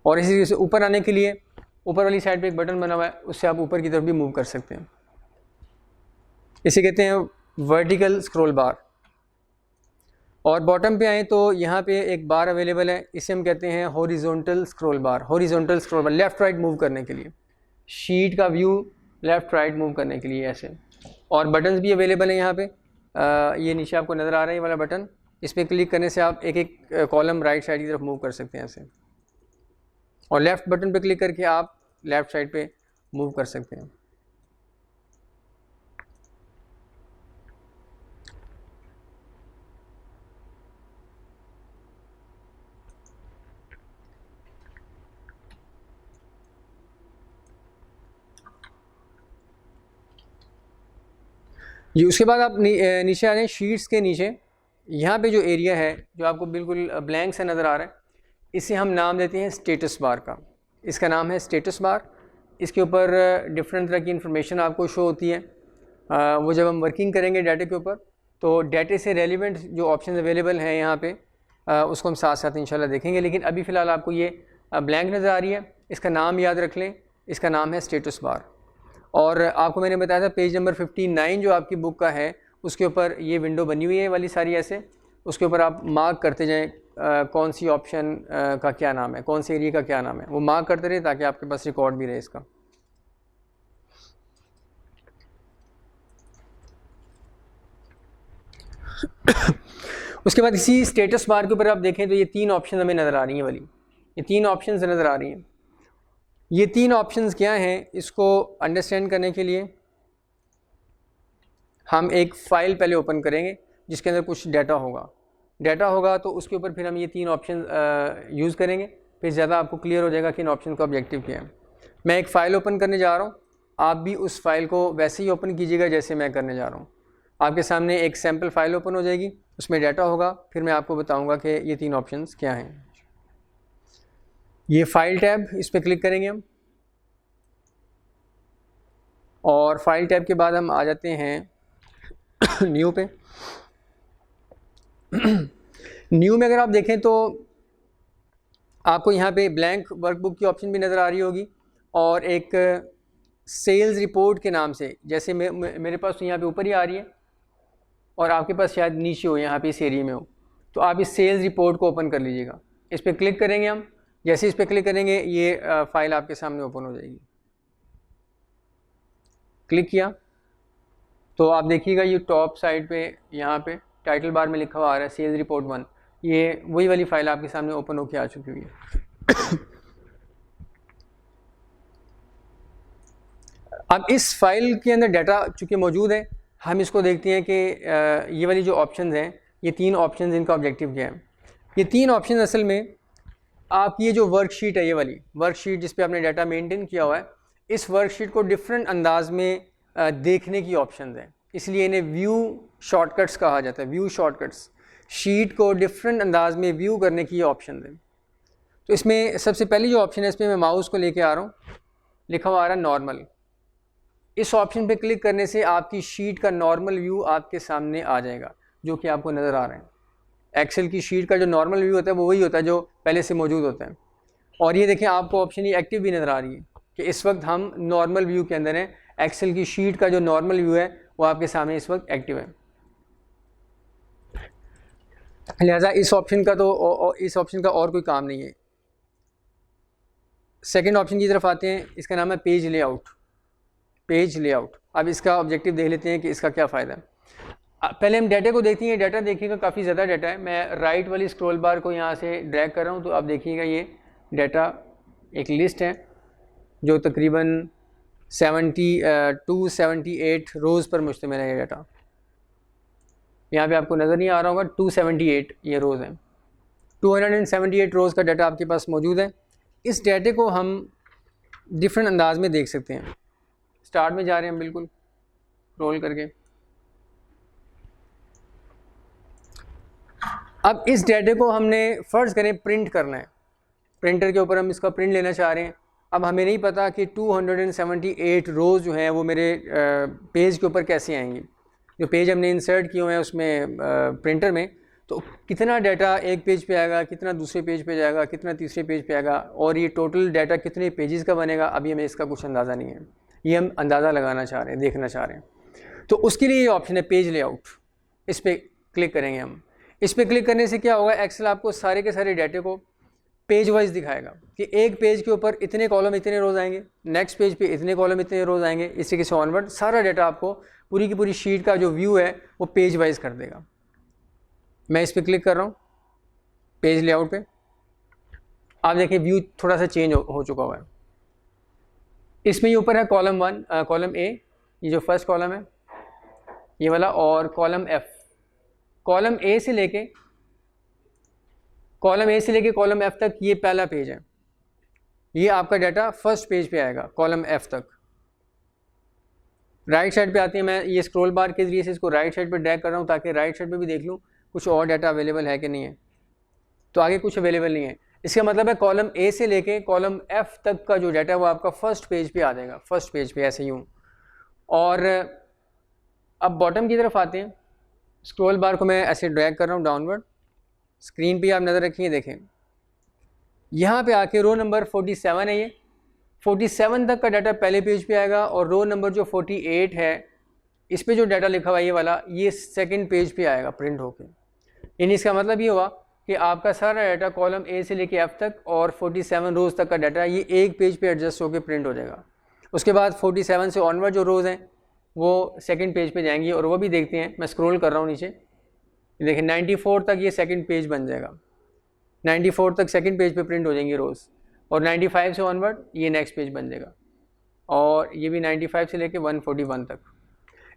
और इसी तरीके से ऊपर आने के लिए ऊपर वाली साइड पे एक बटन बना हुआ है, उससे आप ऊपर की तरफ भी मूव कर सकते हैं। इसे कहते हैं वर्टिकल स्क्रॉल बार। और बॉटम पे आए तो यहाँ पे एक बार अवेलेबल है, इसे हम कहते हैं हॉरिजॉन्टल स्क्रॉल बार। हॉरिजॉन्टल स्क्रॉल बार लेफ़्ट राइट मूव करने के लिए, शीट का व्यू लेफ़्ट राइट मूव करने के लिए ऐसे। और बटन्स भी अवेलेबल हैं यहाँ पे। ये नीचे आपको नज़र आ रहा है ये वाला बटन, इस पर क्लिक करने से आप एक एक कॉलम राइट साइड की तरफ मूव कर सकते हैं ऐसे। और लेफ़्ट बटन पे क्लिक करके आप लेफ़्ट साइड पे मूव कर सकते हैं। जी, उसके बाद आप नीचे आ रहे हैं शीट्स के नीचे। यहाँ पे जो एरिया है जो आपको बिल्कुल ब्लैंक सा नज़र आ रहा है, इसे हम नाम देते हैं स्टेटस बार का। इसका नाम है स्टेटस बार। इसके ऊपर डिफरेंट तरह की इंफॉर्मेशन आपको शो होती है। वो जब हम वर्किंग करेंगे डाटे के ऊपर, तो डाटे से रेलिवेंट जो ऑप्शन अवेलेबल हैं यहाँ पे, उसको हम साथ साथ इंशाल्लाह देखेंगे। लेकिन अभी फ़िलहाल आपको ये ब्लैंक नज़र आ रही है, इसका नाम याद रख लें, इसका नाम है स्टेटस बार। और आपको मैंने बताया था पेज नंबर 59 जो आपकी बुक का है, उसके ऊपर ये विंडो बनी हुई है वाली सारी ऐसे। उसके ऊपर आप मार्क करते जाएं कौन सी ऑप्शन का क्या नाम है, कौन से एरिया का क्या नाम है, वो मार्क करते रहे ताकि आपके पास रिकॉर्ड भी रहे इसका। उसके बाद इसी स्टेटस बार के ऊपर आप देखें तो ये तीन ऑप्शन हमें नज़र आ रही हैं वाली, ये तीन ऑप्शन नज़र आ रही हैं। ये तीन ऑप्शंस क्या हैं, इसको अंडरस्टैंड करने के लिए हम एक फ़ाइल पहले ओपन करेंगे जिसके अंदर कुछ डाटा होगा तो उसके ऊपर फिर हम ये तीन ऑप्शन यूज़ करेंगे। फिर ज़्यादा आपको क्लियर हो जाएगा कि इन ऑप्शन का ऑब्जेक्टिव क्या है। मैं एक फ़ाइल ओपन करने जा रहा हूँ, आप भी उस फाइल को वैसे ही ओपन कीजिएगा जैसे मैं करने जा रहा हूँ। आपके सामने एक सैम्पल फ़ाइल ओपन हो जाएगी, उसमें डाटा होगा, फिर मैं आपको बताऊँगा कि ये तीन ऑप्शंस क्या हैं। ये फ़ाइल टैब, इस पर क्लिक करेंगे हम, और फाइल टैब के बाद हम आ जाते हैं न्यू पे। न्यू में अगर आप देखें तो आपको यहाँ पे ब्लैंक वर्कबुक की ऑप्शन भी नज़र आ रही होगी, और एक सेल्स रिपोर्ट के नाम से, जैसे मेरे पास तो यहाँ पे ऊपर ही आ रही है और आपके पास शायद नीचे हो, यहाँ पे इस एरिया में हो, तो आप इस सेल्स रिपोर्ट को ओपन कर लीजिएगा। इस पर क्लिक करेंगे हम, जैसे इस पर क्लिक करेंगे ये फ़ाइल आपके सामने ओपन हो जाएगी। क्लिक किया तो आप देखिएगा ये टॉप साइड पे यहाँ पे टाइटल बार में लिखा हुआ आ रहा है सेल्स रिपोर्ट 1। ये वही वाली फ़ाइल आपके सामने ओपन होकर आ चुकी हुई है। अब इस फाइल के अंदर डाटा चूँकि मौजूद है, हम इसको देखते हैं कि ये वाली जो ऑप्शंस हैं, ये तीन ऑप्शंस, इनका ऑब्जेक्टिव क्या है। ये तीन ऑप्शन असल में आपकी ये जो वर्कशीट है, ये वाली वर्कशीट जिस पे आपने डाटा मेंटेन किया हुआ है, इस वर्कशीट को डिफरेंट अंदाज में देखने की ऑप्शंस हैं, इसलिए इन्हें व्यू शॉर्टकट्स कहा जाता है। व्यू शॉर्टकट्स, शीट को डिफरेंट अंदाज में व्यू करने की ऑप्शन है। तो इसमें सबसे पहली जो ऑप्शन है, इसमें मैं माउस को लेके आ रहा हूँ, लिखा हुआ आ रहा है नॉर्मल। इस ऑप्शन पे क्लिक करने से आपकी शीट का नॉर्मल व्यू आपके सामने आ जाएगा, जो कि आपको नज़र आ रहा है। एक्सेल की शीट का जो नॉर्मल व्यू होता है वो वही होता है जो पहले से मौजूद होता है। और ये देखें आपको ऑप्शन ये एक्टिव भी नज़र आ रही है कि इस वक्त हम नॉर्मल व्यू के अंदर हैं। एक्सेल की शीट का जो नॉर्मल व्यू है वो आपके सामने इस वक्त एक्टिव है। लिहाजा इस ऑप्शन का और कोई काम नहीं है। सेकंड ऑप्शन की तरफ आते हैं, इसका नाम है पेज लेआउट। Page layout. अब इसका ऑब्जेक्टिव देख लेते हैं कि इसका क्या फ़ायदा है। पहले हम डाटा को देखते हैं। डाटा देखिएगा काफ़ी ज़्यादा डाटा है। मैं राइट वाली स्क्रॉल बार को यहाँ से ड्रैग कर रहा हूँ तो आप देखिएगा ये डाटा एक लिस्ट है जो तकरीबन 278 रोज़ पर मुश्तमिल है। ये डाटा यहाँ पे आपको नज़र नहीं आ रहा होगा, 278 ये रोज़ हैं। 278 रोज़ का डाटा आपके पास मौजूद है। इस डाटे को हम डिफरेंट अंदाज में देख सकते हैं। स्टार्ट में जा रहे हैं, बिल्कुल रोल करके। अब इस डाटे को हमने फ़र्ज़ करें प्रिंट करना है। प्रिंटर के ऊपर हम इसका प्रिंट लेना चाह रहे हैं। अब हमें नहीं पता कि 278 रोज़ जो हैं वो मेरे पेज के ऊपर कैसे आएंगी। जो पेज हमने इंसर्ट किए हुए हैं उसमें प्रिंटर में, तो कितना डाटा एक पेज पे आएगा, कितना दूसरे पेज पे जाएगा, कितना तीसरे पेज पे आएगा, और ये टोटल डाटा कितने पेजेस का बनेगा, अभी हमें इसका कुछ अंदाज़ा नहीं है। ये हम अंदाज़ा लगाना चाह रहे हैं, देखना चाह रहे हैं। तो उसके लिए ये ऑप्शन है पेज लेआउट। इस पर क्लिक करेंगे हम। इस पर क्लिक करने से क्या होगा, एक्सेल आपको सारे के सारे डाटे को पेज वाइज दिखाएगा कि एक पेज के ऊपर इतने कॉलम इतने रोज़ आएंगे, नेक्स्ट पेज पे इतने कॉलम इतने रोज़ आएंगे, इस तरीके से ऑनवर्ड सारा डाटा आपको पूरी की पूरी शीट का जो व्यू है वो पेज वाइज कर देगा। मैं इस पर क्लिक कर रहा हूँ पेज लेआउट पे। आप देखिए व्यू थोड़ा सा चेंज हो चुका हुआ है। इसमें ये ऊपर है कॉलम 1, कॉलम ए, ये जो फर्स्ट कॉलम है ये वाला, और कॉलम एफ। कॉलम ए से लेके कॉलम एफ तक ये पहला पेज है। ये आपका डाटा फर्स्ट पेज पे आएगा कॉलम एफ तक। राइट साइड पे आते हैं। मैं ये स्क्रॉल बार के ज़रिए से इसको राइट साइड पे ड्रैग कर रहा हूँ ताकि राइट साइड पे भी देख लूँ कुछ और डाटा अवेलेबल है कि नहीं है। तो आगे कुछ अवेलेबल नहीं है। इसका मतलब है कॉलम ए से लेके कॉलम एफ तक का जो डाटा है वो आपका फर्स्ट पेज पे आ जाएगा, फर्स्ट पेज पे ऐसे यूँ। और अब बॉटम की तरफ आते हैं। स्क्रॉल बार को मैं ऐसे ड्रैग कर रहा हूँ डाउनवर्ड। स्क्रीन पे आप नज़र रखिए, देखें यहाँ पे आके रो नंबर 47 है। ये 47 तक का डाटा पहले पेज पे आएगा, और रो नंबर जो 48 है इस पे जो डाटा लिखा हुआ है ये वाला, ये सेकंड पेज पे आएगा प्रिंट होके। यानी इसका मतलब ये हुआ कि आपका सारा डाटा कॉलम ए से लेके एफ तक और 47 रोज़ तक का डाटा ये एक पेज पे एडजस्ट होकर प्रिंट हो जाएगा। उसके बाद 47 से ऑनवर्ड जो रोज़ हैं वो सेकंड पेज पे जाएंगी, और वो भी देखते हैं। मैं स्क्रॉल कर रहा हूँ नीचे, देखिए 94 तक ये सेकंड पेज बन जाएगा। 94 तक सेकंड पेज पे प्रिंट हो जाएंगी रोज़, और 95 से ऑनवर्ड ये नेक्स्ट पेज बन जाएगा, और ये भी 95 से लेके 141 तक।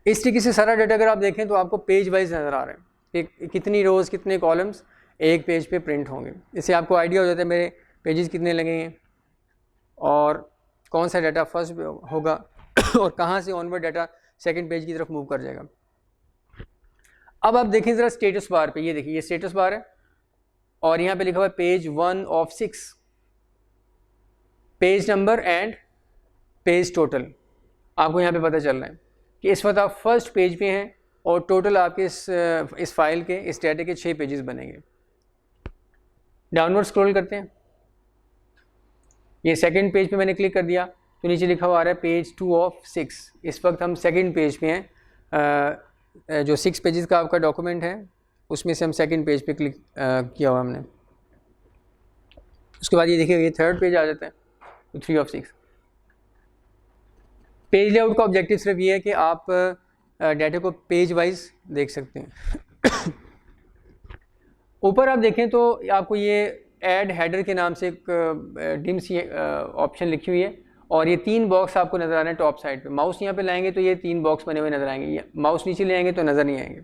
इस तरीके से सारा डाटा अगर आप देखें तो आपको पेज वाइज नज़र आ रहा है कि कितनी रोज़ कितने कॉलम्स एक पेज पे प्रिंट होंगे। इससे आपको आइडिया हो जाता है मेरे पेजेस कितने लगेंगे और कौन सा डाटा फर्स्ट होगा और कहाँ से ऑनवर्ड डाटा सेकंड पेज की तरफ मूव कर जाएगा। अब आप देखें ज़रा स्टेटस बार पे, ये देखिए ये स्टेटस बार है, और यहाँ पे लिखा हुआ है page 1 of 6, page number and page total. आपको यहाँ पे पता चल रहा है कि इस वक्त आप फर्स्ट पेज पे हैं, और टोटल आपके इस फाइल के, इस डाटा के 6 पेजेस बनेंगे। डाउनवर्ड स्क्रॉल करते हैं। ये सेकंड पेज पे मैंने क्लिक कर दिया तो नीचे लिखा हुआ आ रहा है पेज 2 of 6। इस वक्त हम सेकंड पेज पे हैं। जो 6 पेजेस का आपका डॉक्यूमेंट है उसमें से हम सेकंड पेज पे क्लिक किया हुआ हमने। उसके बाद ये देखिए ये थर्ड पेज आ जाता है, तो 3 of 6। पेज लेआउट का ऑब्जेक्टिव सिर्फ ये है कि आप डाटा को पेज वाइज देख सकते हैं। ऊपर आप देखें तो आपको ये ऐड हेडर के नाम से एक डिम सी ऑप्शन लिखी हुई है, और ये 3 बॉक्स आपको नज़र आ रहे हैं टॉप साइड पे। माउस यहाँ पे लाएंगे तो ये 3 बॉक्स बने हुए नज़र आएंगे, माउस नीचे ले आएंगे तो नज़र नहीं आएंगे।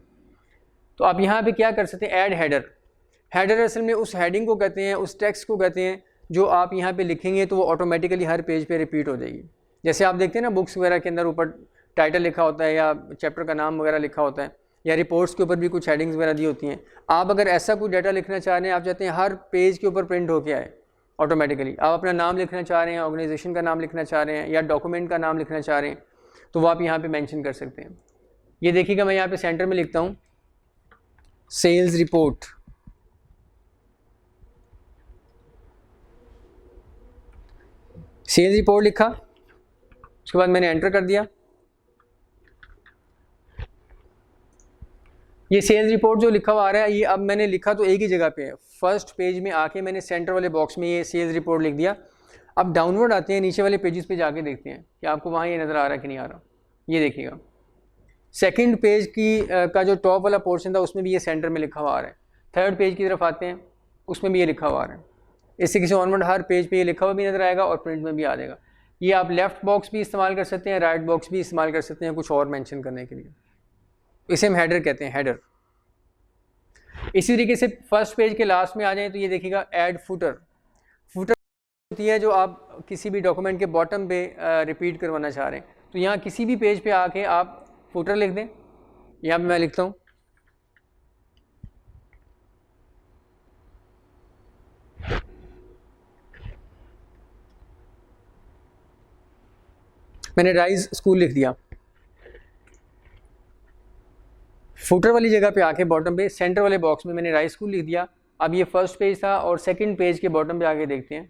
तो आप यहाँ पे क्या कर सकते हैं, ऐड हेडर। हेडर असल में उस हेडिंग को कहते हैं, उस टेक्स्ट को कहते हैं जो आप यहाँ पे लिखेंगे तो वो ऑटोमेटिकली हर पेज पे रिपीट हो जाएगी। जैसे आप देखते हैं ना बुक्स वगैरह के अंदर ऊपर टाइटल लिखा होता है या चैप्टर का नाम वगैरह लिखा होता है, या रिपोर्ट्स के ऊपर भी कुछ हेडिंग्स वगैरह दी होती हैं। आप अगर ऐसा कोई डाटा लिखना चाह रहे हैं, आप चाहते हैं हर पेज के ऊपर प्रिंट होके आए ऑटोमेटिकली, आप अपना नाम लिखना चाह रहे हैं, ऑर्गेनाइजेशन का नाम लिखना चाह रहे हैं, या डॉक्यूमेंट का नाम लिखना चाह रहे हैं, तो वो आप यहाँ पे मेंशन कर सकते हैं। ये देखिएगा मैं यहाँ पे सेंटर में लिखता हूँ सेल्स रिपोर्ट। सेल्स रिपोर्ट लिखा, उसके बाद मैंने एंटर कर दिया। ये सेल्स रिपोर्ट जो लिखा हुआ आ रहा है, ये अब मैंने लिखा तो एक ही जगह पे है, फर्स्ट पेज में आके मैंने सेंटर वाले बॉक्स में ये सेल्स रिपोर्ट लिख दिया। अब डाउनवर्ड आते हैं, नीचे वाले पेजेस पे जाके देखते हैं कि आपको वहाँ ये नज़र आ रहा है कि नहीं आ रहा। ये देखिएगा सेकंड पेज की का जो टॉप वाला पोर्शन था उसमें भी ये सेंटर में लिखा हुआ आ रहा है। थर्ड पेज की तरफ आते हैं, उसमें भी ये लिखा हुआ आ रहा है। इससे किसी ऑनवर्ड हर पेज पे ये लिखा हुआ भी नज़र आएगा और प्रिंट में भी आ जाएगा। ये आप लेफ़्ट बॉक्स भी इस्तेमाल कर सकते हैं, राइट बॉक्स भी इस्तेमाल कर सकते हैं कुछ और मेंशन करने के लिए। इसे हम हेडर कहते हैं, हेडर। इसी तरीके से फर्स्ट पेज के लास्ट में आ जाएं तो ये देखिएगा ऐड फुटर। फुटर होती है जो आप किसी भी डॉक्यूमेंट के बॉटम पे रिपीट करवाना चाह रहे हैं, तो यहाँ किसी भी पेज पे आके आप फुटर लिख दें। यहाँ पे मैं लिखता हूँ मैंने राइज स्कूल लिख दिया। फुटर वाली जगह पे आके बॉटम पे सेंटर वाले बॉक्स में मैंने राइज स्कूल लिख दिया। अब ये फर्स्ट पेज था और सेकंड पेज के बॉटम पे आके देखते हैं,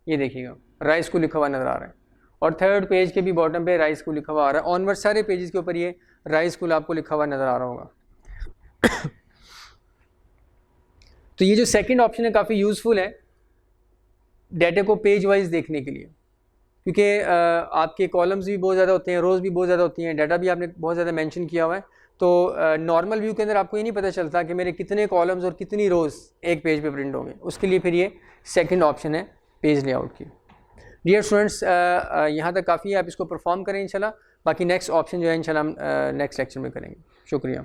ये देखिएगा राइज स्कूल लिखा हुआ नज़र आ रहा है और थर्ड पेज के भी बॉटम पे राइज स्कूल लिखा हुआ आ रहा है। ऑनवर्ड सारे पेजेस के ऊपर ये राइज स्कूल आपको लिखा हुआ नज़र आ रहा होगा। तो ये जो सेकंड ऑप्शन है काफ़ी यूज़फुल है डाटा को पेज वाइज देखने के लिए, क्योंकि आपके कॉलम्स भी बहुत ज़्यादा होते हैं, रोज़ भी बहुत ज़्यादा होती हैं, डाटा भी आपने बहुत ज़्यादा मेंशन किया हुआ है। तो नॉर्मल व्यू के अंदर आपको ये नहीं पता चलता कि मेरे कितने कॉलम्स और कितनी रोज़ एक पेज पे प्रिंट होंगे। उसके लिए फिर ये सेकंड ऑप्शन है पेज लेआउट की। डियर स्टूडेंट्स, यहाँ तक काफ़ी है, आप इसको परफॉर्म करें इंशाल्लाह। बाकी नेक्स्ट ऑप्शन जो है इंशाल्लाह हम नेक्स्ट लेक्चर में करेंगे। शुक्रिया।